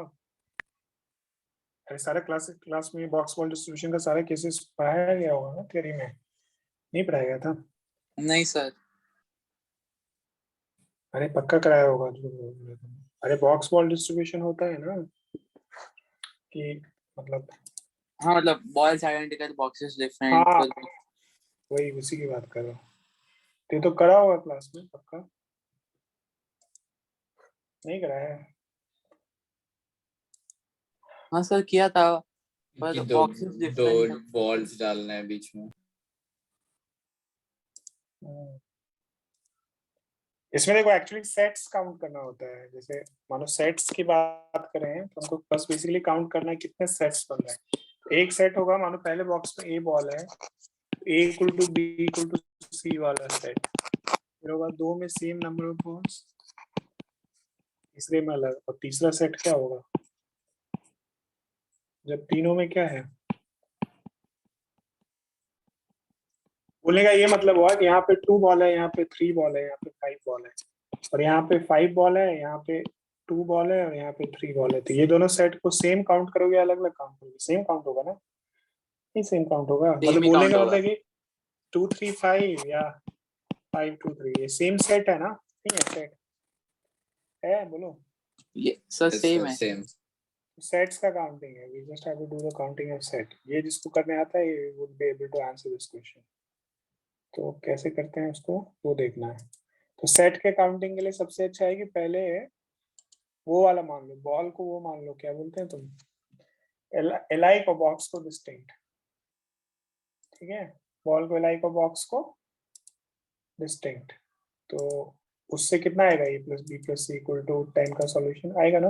[SPEAKER 1] अरे सारा क्लास में बॉक्स वॉल डिस्ट्रीब्यूशन का सारे केसेस पढ़ाया गया होगा ना थ्योरी में नहीं पढ़ाया गया था
[SPEAKER 7] नहीं sir.
[SPEAKER 1] अरे पक्का कराया होगा अरे बॉक्स वॉल डिस्ट्रीब्यूशन होता है ना कि मतलब
[SPEAKER 7] हाँ मतलब balls identical, boxes different.
[SPEAKER 1] हाँ
[SPEAKER 7] फिर
[SPEAKER 1] वही उसी की बात कर रहा हूँ। ये तो करा होगा क्लास में पक्का, नहीं करा है?
[SPEAKER 7] हाँ सर किया था, पर
[SPEAKER 9] कि दो
[SPEAKER 7] बॉक्सेस
[SPEAKER 9] दो
[SPEAKER 7] डिफरेंट है।
[SPEAKER 9] बॉल्स डालना है बीच में।
[SPEAKER 1] इसमें देखो एक्चुअली सेट्स काउंट करना होता है। जैसे मानो सेट्स की बात करें तो हमको बस बेसिकली काउंट करना है कितने सेट्स बन रहे हैं। एक सेट होगा, मानो पहले बॉक्स में ए बॉल है, a equal to b equal to c वाला सेट, फिर होगा दो में सेम नंबर ऑफ बॉल्स, तीसरे में अलग, और तीसरा सेट क्या होगा जब तीनों में क्या है। बोलने का ये मतलब हुआ कि यहाँ पे 2 बॉल है, यहाँ पे 3 बॉल है, यहाँ पे 5 बॉल है, और यहाँ पे 5 बॉल है, यहाँ पे 2 बॉल है, और यहाँ पे 3 बॉल है। तो ये दोनों सेट को सेम काउंट करोगे, अलग अलग काउंट करोगे? सेम काउंट होगा ना? नहीं सेम काउंट होगा।
[SPEAKER 7] सेम
[SPEAKER 1] मतलब
[SPEAKER 7] ही
[SPEAKER 1] बोलने
[SPEAKER 7] काउंट
[SPEAKER 1] का
[SPEAKER 7] होगा।
[SPEAKER 1] मतलब कि 2 3 5 या 5 2 3 ये सेम सेट है ना? नहीं है सेट है, बोलो।
[SPEAKER 7] ये सर सेम है।
[SPEAKER 9] सेम।
[SPEAKER 1] सेट्स का काउंटिंग है, we just have to do the counting of set. ये जिसको करने आता है ये would be able to answer this question. तो कैसे करते हैं उसको वो देखना है। तो सेट के काउंटिंग के लिए सबसे अच्छा है कि पहले वो वाला मान लो, बॉल को वो मान लो, क्या बोलते हैं तुम, एलाई को बॉक्स को डिस्टिंक्ट, ठीक है, बॉल को एलाई को बॉक्स को डिस्टिंक्ट। तो उससे कितना आएगा, a plus b plus c equal to 10 का सॉल्यूशन आएगा ना?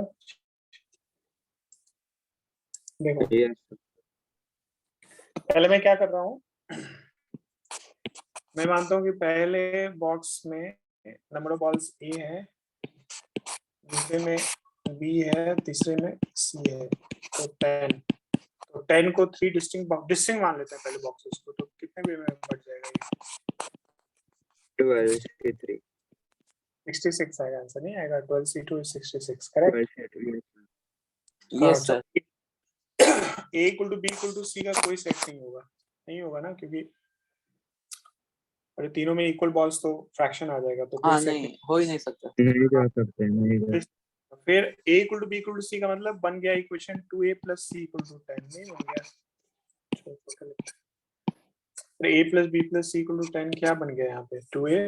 [SPEAKER 1] देखो
[SPEAKER 8] Yes, sir.
[SPEAKER 1] पहले मैं क्या कर रहा हूँ, मैं मानता हूँ कि पहले बॉक्स में नंबर ऑफ बॉल्स ए है, दूसरे में बी है, तीसरे में सी है, तो 10। तो 10 को 3 डिस्टिंक्ट मान लेते हैं पहले बॉक्सेस को। तो कितने वे में बढ़ जाएगा ये?
[SPEAKER 8] 12 C3.
[SPEAKER 1] 66 आएगा आंसर, नहीं आएगा? 12 C2 is 66, correct?
[SPEAKER 8] 12 C2. Yes, sir.
[SPEAKER 7] Yes sir.
[SPEAKER 1] A equal to b equal to c का कोई सेट नहीं होगा, नहीं होगा ना, क्योंकि अरे तीनों में इक्वल बॉल्स तो फ्रैक्शन आ जाएगा, तो कोई
[SPEAKER 7] हाँ
[SPEAKER 1] सेट
[SPEAKER 7] नहीं, हो ही नहीं सकता।
[SPEAKER 8] नहीं जा सकते, नहीं जा सकते.
[SPEAKER 1] फिर a equal to b equal to c का मतलब बन गया equation 2a plus c equal to 10, नहीं बन गया? फिर a plus b plus c equal to 10 क्या बन गया यहाँ पे, 2a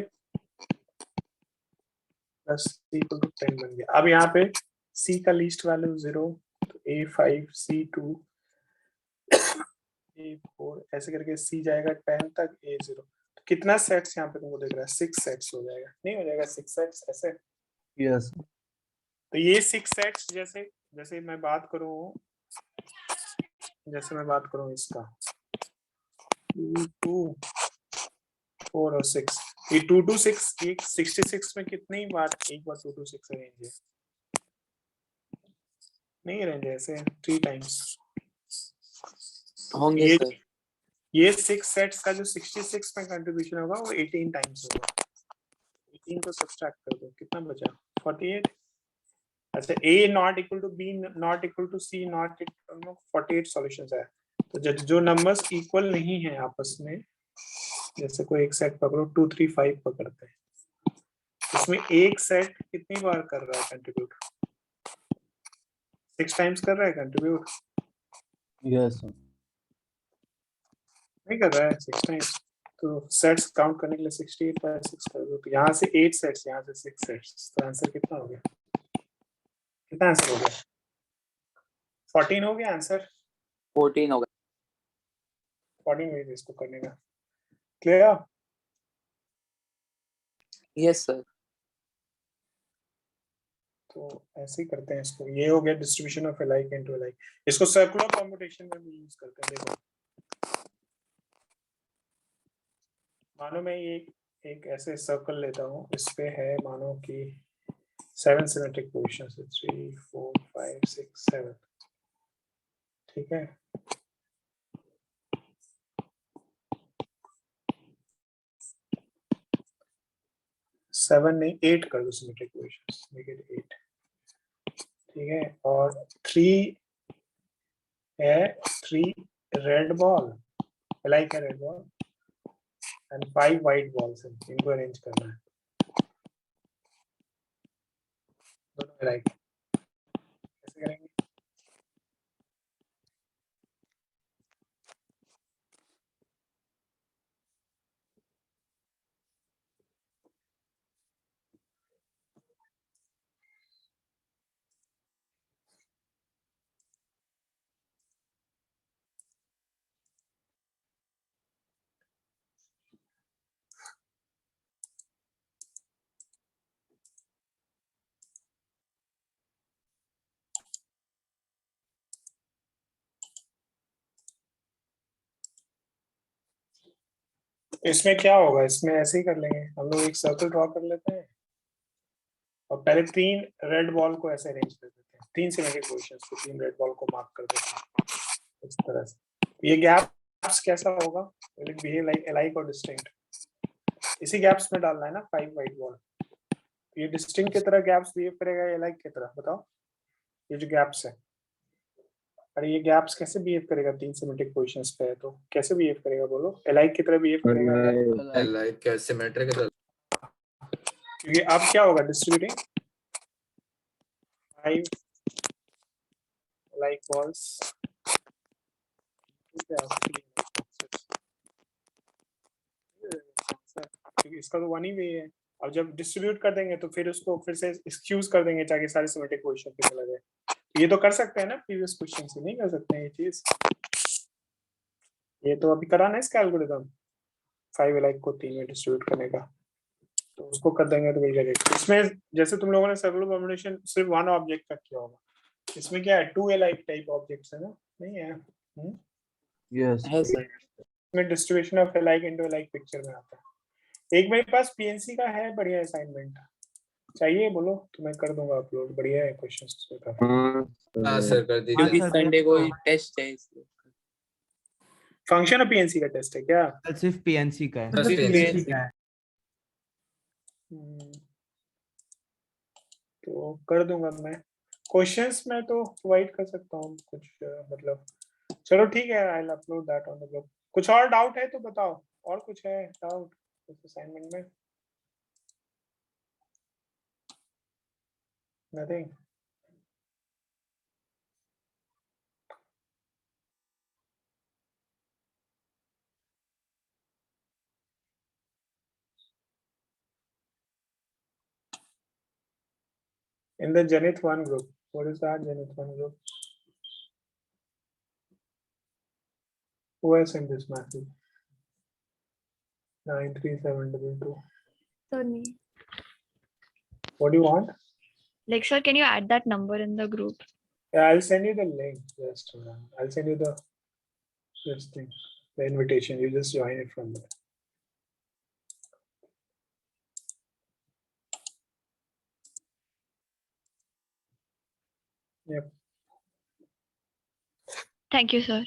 [SPEAKER 1] plus c equal to 10 बन गया। अब यहाँ पे c का लीस्ट वैल्यू 0, तो a 5 c 2 a 4 ऐसे करके c जाएगा 10 तक, a 0। तो कितना सेट्स यहाँ पे तुमको दिख रहा है? 6 सेट्स हो जाएगा, नहीं हो जाएगा 6 सेट्स ऐसे?
[SPEAKER 5] यस
[SPEAKER 1] तो ये 6 सेट्स जैसे जैसे मैं बात करूं, जैसे मैं बात करूं इसका 2 2 4 और 6, ये 2 2 6 ये 66 में कितनी बार एक बार 2 2 6 रेंज है? नहीं रेंज ऐसे 3 टाइम्स
[SPEAKER 7] होंगे सर।
[SPEAKER 1] ये 6 सेट्स का जो 66 में कंट्रीब्यूशन होगा वो 18 टाइम्स होगा। 18 को सब्ट्रैक्ट कर दो, कितना बचा? 48। अच्छा a not equal to b not equal to c not equal to 48 solutions है। तो जो नंबर्स इक्वल नहीं है आपस में, जैसे कोई एक सेट पकड़ो 2 3 5 पकड़ते हैं, इसमें एक सेट कितनी बार कर रहा है कंट्रीब्यूट? 6 टाइम्स कर रहा है कंट्रीब्यूट,
[SPEAKER 5] यस
[SPEAKER 1] नहीं कर रहा है 6 टाइम्स। तो सेट्स काउंट करने के लिए 68 बाय 6 कर दो, तो यहाँ से 8 सेट्स, यहाँ से 6 सेट्स, तो आंसर कितना हो गया? कितना आंसर हो गया? 14 हो गया आंसर।
[SPEAKER 7] 14 होगा।
[SPEAKER 1] 14 मिनट इसको करने का, क्लियर?
[SPEAKER 7] Yes sir.
[SPEAKER 1] तो ऐसे ही करते हैं इसको। ये हो गया distribution of iliac into iliac. इसको सर्कुलर कॉम्पिटिशन में भी यूज करते हैं। देखो मानो मैं ये एक ऐसे सर्कल लेता हूँ, इस पे है मानो कि 7 सिमेट्रिक पोजीशंस है, 3 4 5 6 7, ठीक है? सेवन नहीं 8 कर दो सिमेट्रिक पोजीशंस, मेक इट 8, ठीक है? और 3 है, 3 रेड बॉल, लाइक है red ball, and 5 white balls हैं, इनको अरेंज करना है दोनों लाइक। कैसे करेंगे? इसमें क्या होगा, इसमें ऐसे ही कर लेंगे हम लोग, एक सर्कल ड्रॉ कर लेते हैं और पहले 3 रेड बॉल को ऐसे अरेंज कर देते हैं, 3 सिमेट्रिक पोजीशंस को, 3 रेड बॉल को मार्क कर देते हैं इस तरह से। ये गैप्स कैसा होगा, will it behave like alike और डिस्टिंक्ट, इसी गैप्स में डालना है ना 5 वाइट बॉल। ये डिस्टिंक्ट की तरह गैप्स बिहेव करेगा या अलाइक की तरह, बताओ। ये जो गैप्स है, अरे ये गैप्स कैसे बिहेव करेगा 3 सिमेट्रिक पोजीशंस पे है तो कैसे बिहेव करेगा, बोलो। अलाइक की तरह बिहेव करेगा
[SPEAKER 8] लाइक सिमेट्रिक
[SPEAKER 1] क्योंकि अब क्या होगा, डिस्ट्रीब्यूटिंग 5 लाइक बॉल्स, क्योंकि इसका तो वन ही वे है। और जब डिस्ट्रीब्यूट कर देंगे तो फिर उसको फिर से एक्सक्यूज कर देंगे ताकि सारे सिमेट्रिक पोजीशन पे चला जाए। ये तो कर सकते हैं ना, प्रीवियस क्वेश्चन से नहीं कर सकते हैं ये चीज। ये तो अभी करा ना इसका एल्गोरिथम 5 लाइक को 3 में डिस्ट्रीब्यूट करने का, तो उसको कर देंगे तो वही करेगा। इसमें जैसे तुम लोगों ने सर्कुलर कॉम्बिनेशन सिर्फ वन ऑब्जेक्ट का किया होगा, इसमें क्या है 2 लाइक टाइप ऑब्जेक्ट्स है ना, नहीं है?
[SPEAKER 5] यस
[SPEAKER 7] है सर।
[SPEAKER 1] इसमें distribution of like into like picture में आता है। एक मेरे पास पीएनसी का है बढ़िया असाइनमेंट, चाहिए बोलो तो मैं कर दूंगा अपलोड, बढ़िया है क्वेश्चंस उसमें काफी।
[SPEAKER 8] हाँ सर कर दीजिए।
[SPEAKER 7] क्योंकि
[SPEAKER 5] सर,
[SPEAKER 7] संडे को ही टेस्ट है इसलिए।
[SPEAKER 1] फंक्शन ऑफ पीएनसी का टेस्ट है क्या?
[SPEAKER 5] सिर्फ पीएनसी का है।
[SPEAKER 8] बस
[SPEAKER 7] सिर्फ
[SPEAKER 8] PNC
[SPEAKER 7] PNC
[SPEAKER 4] का है।
[SPEAKER 1] तो कर दूंगा मैं, क्वेश्चंस में तो प्रोवाइड कर सकता हूँ कुछ मतलब। चलो ठीक है, I will upload that on the group. कुछ और डाउट है तो बताओ, और कुछ है डाउट इस असाइनमेंट में? Nothing. In the Janith 1 group, what is that Janith 1 group? Who has sent this message? 93722.
[SPEAKER 9] Sir, me.
[SPEAKER 1] What do you want?
[SPEAKER 9] Like, sir, can you add that number in the group?
[SPEAKER 1] Yeah, I'll send you the link. Just I'll send you the this thing, the invitation. You just join it from there. Yep.
[SPEAKER 9] Thank you, sir.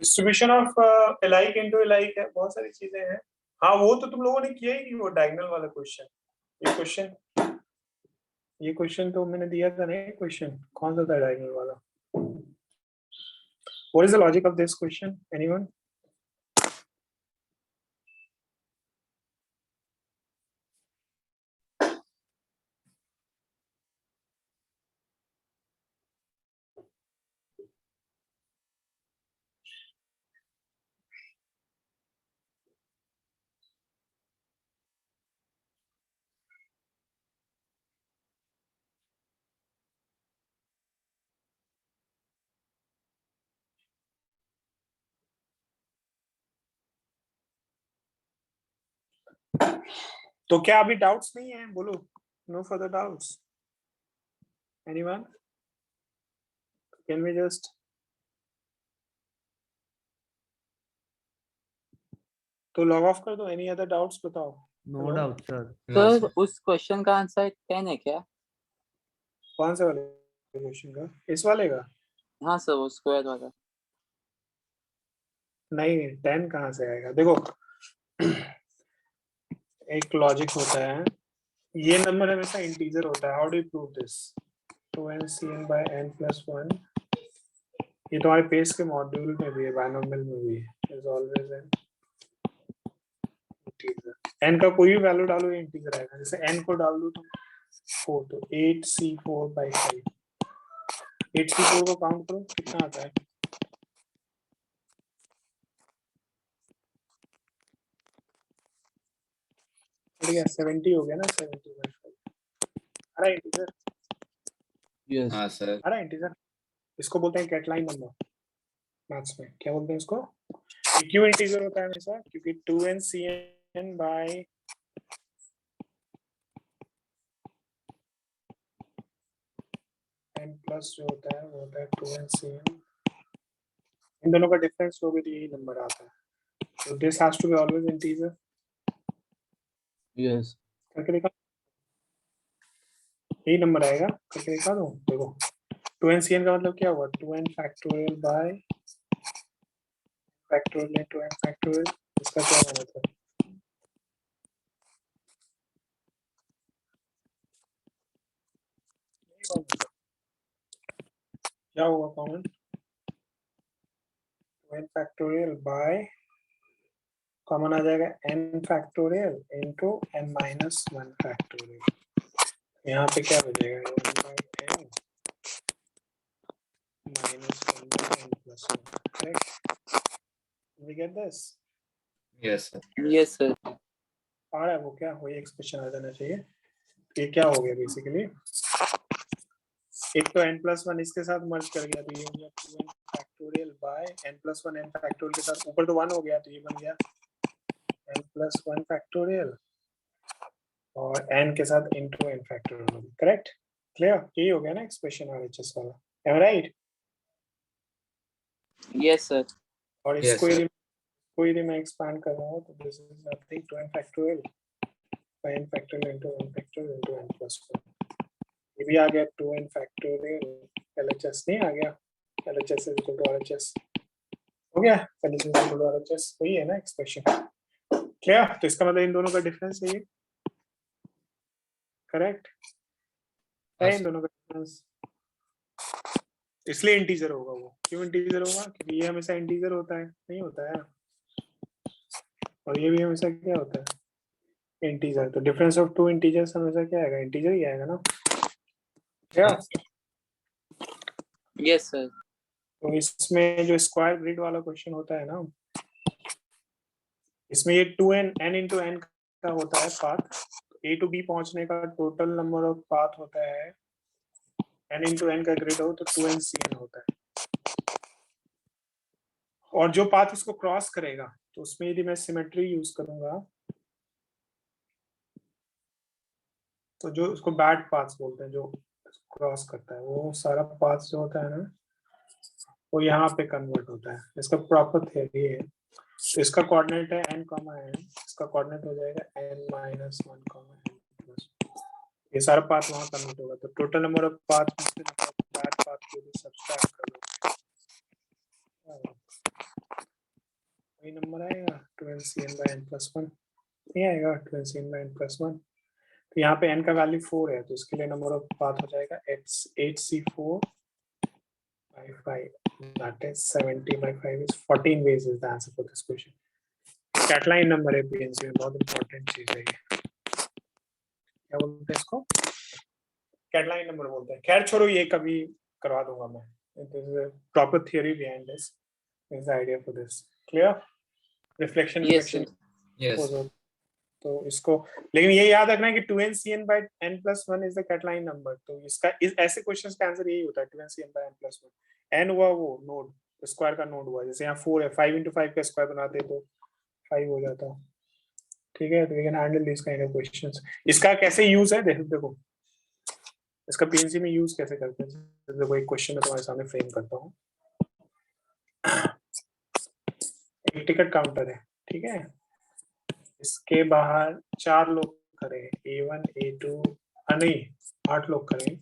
[SPEAKER 1] Distribution of alike into alike है, बहुत सारी चीजें हैं। हाँ वो तो तुम लोगों ने किया ही नहीं, वो डायगोनल वाला क्वेश्चन। ये क्वेश्चन तो मैंने दिया था ना, क्वेश्चन कौन सा था डायगोनल वाला? What is the logic of this question? Anyone? तो क्या अभी डाउट्स नहीं है, बोलो। No further doubts? Anyone? Can we just तो लॉग ऑफ कर दो? एनी अदर डाउट्स बताओ।
[SPEAKER 5] No doubt sir.
[SPEAKER 7] सर उस क्वेश्चन का आंसर 10 है क्या?
[SPEAKER 1] कौन से वाले क्वेश्चन का? इस वाले का?
[SPEAKER 7] हाँ सर, वो स्क्वायर वाला।
[SPEAKER 1] नहीं 10 कहाँ से आएगा? देखो एक लॉजिक होता है, ये नंबर हमेशा इंटीजर होता है। How do you prove this? 2n/n+1, ये तुम्हारे पेज के मॉड्यूल में भी है, बायनोमियल में भी है, is always an integer. n का कोई भी वैल्यू डालो ये इंटीजर आएगा। जैसे n को डाल दो तुम 4, तो 8c4/5। 8c4 को काउंट करो कितना आता है? ठीक है 70 हो गया ना, 70/5 आ रहा है इंटीजर।
[SPEAKER 5] यस
[SPEAKER 8] हाँ सर।
[SPEAKER 1] आ रहा है इंटीजर। इसको बोलते हैं कैटलाइन नंबर मैथ्स में। क्या बोलते हैं इसको? क्यों इंटीजर होता है हमेशा? क्योंकि 2n/cn बाय n प्लस जो होता है वो होता है 2ncn, इन दोनों का डिफरेंस लोगे तो यही नंबर आता है. So this has to be always integer.
[SPEAKER 5] Yes.
[SPEAKER 1] करके दिखा, यही नंबर आएगा. करके दिखा दो. देखो 2ncn का मतलब क्या हुआ, 2n factorial bye factorial 2n factorial. इसका क्या मतलब है, क्या होगा common, 2n factorial by common आ जाएगा n factorial into n minus 1 factorial. यहाँ पे क्या बचेगा, 1 by n minus 1 by n plus 1. Correct? We get this?
[SPEAKER 10] Yes, sir.
[SPEAKER 7] Yes, sir.
[SPEAKER 1] आ रहा है वो, क्या वही एक्सप्रेशन आ जाना चाहिए. ये क्या हो गया बेसिकली, एक तो n प्लस 1 इसके साथ मर्ज कर गया तो ये हो गया 2n factorial bye n plus 1 n factorial के साथ ऊपर तो 1 हो गया तो ये बन गया n प्लस 1 फैक्टोरियल और n के साथ into n factorial. Correct, clear, यही हो गया ना एक्सप्रेशन RHS वाला. एम आई राइट?
[SPEAKER 7] Yes, sir.
[SPEAKER 1] और
[SPEAKER 10] Yes,
[SPEAKER 1] इसको
[SPEAKER 10] sir.
[SPEAKER 1] यदि मैं एक्सपांड कर रहा हूँ तो this is nothing 2n factorial bye n factorial into n factorial into n plus 1. ये भी आ गया 2n फैक्टोरियल. LHS नहीं आ गया, LHS is equal to RHS हो गया. LHS is equal to RHS वही है ना एक्सप्रेशन. क्लियर? तो इसका मतलब इन दोनों का डिफरेंस है ये. करेक्ट है, इन दोनों का डिफरेंस. इसलिए इंटीजर होगा वो. क्यों इंटीजर होगा, क्योंकि ये हमेशा इंटीजर होता है, नहीं होता है, और ये भी हमेशा क्या होता है, इंटीजर. तो डिफरेंस ऑफ टू इंटीजर्स हमेशा क्या आएगा, इंटीजर ही आएगा ना. क्या?
[SPEAKER 7] Yes, sir.
[SPEAKER 1] तो इसमें जो स्क्वायर ग्रिड वाला क्वेश्चन होता है ना, इसमें ये 2n n into n का होता है पाथ. A to B पहुंचने का टोटल नंबर ऑफ पाथ होता है, n into n का ग्रिड हो तो 2ncn होता है. और जो पाथ इसको क्रॉस करेगा तो उसमें यदि मैं सिमेट्री यूज करूंगा तो जो उसको बैड पाथ्स बोलते हैं, जो क्रॉस करता है, वो सारा पाथ जो होता है ना वो यहाँ पे कन्वर्ट होता है. इसका प्रॉपर थ्योरी है. तो इसका कोऑर्डिनेट है n, n, इसका कोऑर्डिनेट हो जाएगा n minus 1, n plus 1. ये सारा पाथ वहाँ कन्वर्ट होगा. तो टोटल नंबर ऑफ पाथ में से बैड पाथ को भी सब्सट्रैक्ट कर लो, वही नंबर आएगा 2ncn by n plus 1. नहीं आएगा 2ncn by n plus 1. तो यहाँ पे n का वैल्यू 4 है तो इसके लिए नंबर ऑफ पाथ हो जाएगा 8c4 by 5. That is 70 by 5 is 14 ways is the answer for this question. Catalan number है PNC में, बहुत इंपॉर्टेंट चीज है ये. क्या बोलते हैं इसको, कैटलाइन नंबर बोलते हैं. खैर छोड़ो, ये कभी करवा दूंगा मैं. There is a proper theory behind this. Is the idea for this clear? Reflection.
[SPEAKER 7] Yes, sir.
[SPEAKER 10] Yes.
[SPEAKER 1] तो इसको लेकिन ये याद रखना है कि 2ncn by n plus 1 is the Catalan number. तो इसका ऐसे क्वेश्चंस का आंसर यही होता है 2ncn by n plus 1. n हुआ वो नोड, स्क्वायर का नोड हुआ. जैसे यहाँ 4 है, 5 into 5 का स्क्वायर बनाते तो 5 हो जाता. ठीक है, तो we can handle this kind of questions. इसका कैसे यूज है देखो, इसका पीएनसी में यूज कैसे करते हैं. देखो एक क्वेश्चन मैं तुम्हारे सामने फ्रेम करता हूँ. एक टिकट काउंटर है, ठीक है, इसके बाहर 4 लोग खड़े हैं, A1 A2 नहीं 8 लोग खड़े हैं.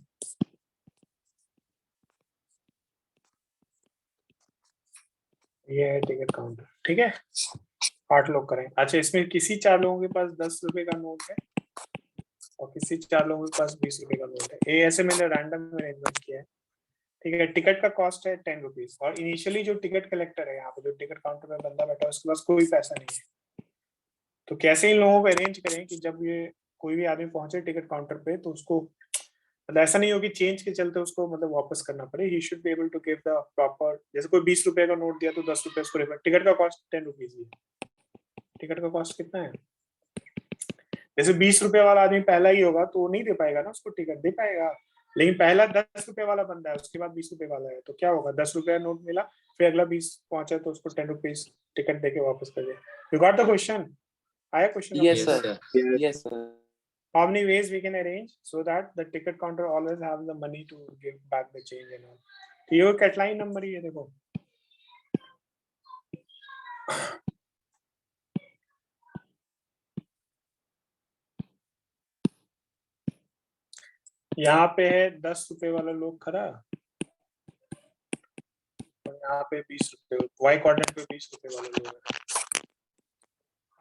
[SPEAKER 1] ये है टिकट काउंटर, ठीक है, 8 लोग खड़े हैं. अच्छा, इसमें किसी 4 लोगों के पास 10 रुपए का नोट है और किसी 4 लोगों के पास 20 रुपए का नोट है. ये ऐसे मैंने रैंडम अरेंजमेंट किया है, ठीक है. टिकट का कॉस्ट है 10 रुपीज और इनिशियली जो टिकट कलेक्टर है यहाँ पे, जो टिकट काउंटर में बंदा बैठा है, उसके पास कोई पैसा नहीं है. तो कैसे इन लोगों को अरेंज करें कि जब ये कोई भी आदमी पहुंचे टिकट काउंटर पे तो उसको मतलब ऐसा नहीं हो कि चेंज के चलते उसको मतलब वापस करना पड़े. He should be able to give the proper. जैसे कोई 20 रुपए का नोट दिया तो 10 रुपए उसको रिफंड. टिकट का कॉस्ट 10 रुपीज ही है. टिकट का कॉस्ट कितना है. जैसे 20 रुपए वाला आदमी पहला ही होगा तो वो नहीं दे पाएगा ना उसको टिकट. दे पाएगा, लेकिन पहला 10 रुपए वाला बंदा है, उसके बाद 20 रुपए वाला है, तो क्या होगा, 10 रुपए का नोट मिला, फिर अगला 20 पहुंचा तो उसको 10 रुपीज टिकट देके वापस कर दिया. You got the question? आया question?
[SPEAKER 7] Yes, sir. Yes, sir.
[SPEAKER 1] how many ways we can arrange so that the ticket counter always have the money to give back the change and all. तो ये कैटलाइन number ही है देखो. यहाँ पे है 10 रुपए वाला लोग खड़ा और यहाँ पे 20 रुपए, y कोऑर्डिनेट पे 20 रुपए वाले लोग हैं.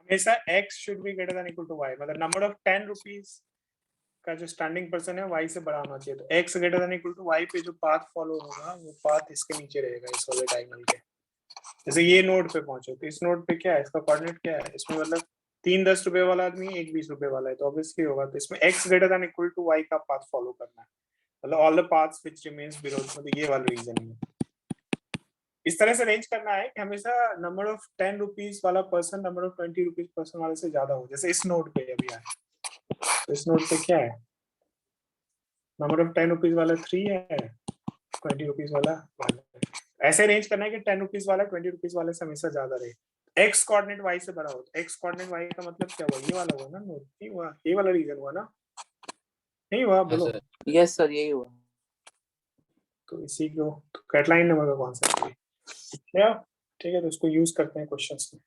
[SPEAKER 1] हमेशा x should be greater than equal to y, मतलब नंबर ऑफ 10 रुपीस का जो स्टैंडिंग पर्सन है y से बड़ा होना चाहिए. तो x greater than equal to y पे जो पाथ फॉलो होगा वो पाथ इसके नीचे रहेगा, इस वाले डायगोनल के. जैसे ये नोड पे पहुंचे तो इस नोड पे क्या है, इसका कोऑर्डिनेट क्या है, इसमें मतलब 3 10 रुपए वाला आदमी, एक 20 रुपए वाला है, तो ऑब्वियसली होगा. तो इसमें x greater than equal to y का पाथ फॉलो करना है, मतलब all the paths which remains below. मतलब ये वाला रीजन है. इस तरह से अरेंज करना है कि हमेशा नंबर ऑफ 10 रुपीस वाला person number of 20 rupees person वाले से ज्यादा हो. जैसे इस नोड पे अभी आए तो इस नोड पे क्या है, नंबर ऑफ 10 रुपीस वाला 3 है, 20 रुपीस वाला 1 है. ऐसे अरेंज करना है कि 10 रुपीस वाला 20 रुपीस वाले से हमेशा ज्यादा रहे. x कोऑर्डिनेट y से बड़ा हो. तो x कोऑर्डिनेट y का मतलब क्या हुआ, ये वाला हुआ ना नोड, नहीं हुआ, ये वाला रीजन हुआ ना, नहीं हुआ, बोलो.
[SPEAKER 7] यस सर यही हुआ.
[SPEAKER 1] तो इसी को कैटलाइन नंबर का कॉन्सेप्ट है. ठीक है, तो इसको यूज करते हैं क्वेश्चंस में.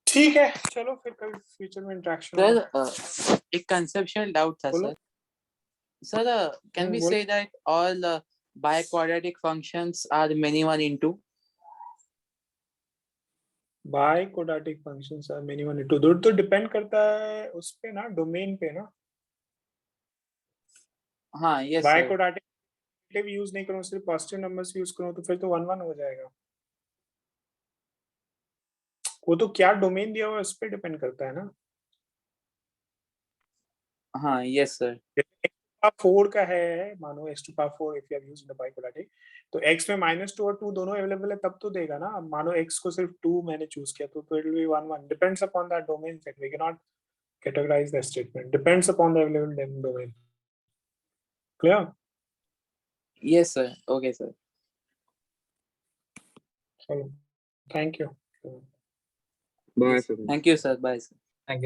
[SPEAKER 1] ठीक है, चलो फिर कभी फ्यूचर में इंटरेक्शन.
[SPEAKER 7] सर एक कंसेप्चुअल डाउट था
[SPEAKER 1] बोलो.
[SPEAKER 7] सर. कैन वी
[SPEAKER 1] बोलो.
[SPEAKER 7] Say that all biquadratic functions are many one into?
[SPEAKER 1] Biquadratic functions are many one into. तो डिपेंड करता है उस पे ना, डोमेन पे ना.
[SPEAKER 7] हाँ यस सर.
[SPEAKER 1] बाइक्वाड्रेटिक यूज नहीं करूं, सिर्फ पॉजिटिव नंबर्स यूज करूं तो फिर तो 1 1 हो जाएगा. वो तो क्या डोमेन दिया हुआ है उस पे डिपेंड करता है ना.
[SPEAKER 7] हाँ यस सर.
[SPEAKER 1] 4 का है, मानो x to power 4 if you have used the biquadratic, तो x में -2 और 2 दोनों अवेलेबल है तब तो देगा ना. अब मानो x को सिर्फ 2 मैंने चूज किया तो it will be 1 1. Depends upon that domain set. We cannot categorize the statement. Depends upon the available domain. Clear?
[SPEAKER 7] Yes sir. Okay sir.
[SPEAKER 1] चलो, thank you.
[SPEAKER 8] Bye, sir.
[SPEAKER 7] Thank you sir. Bye sir.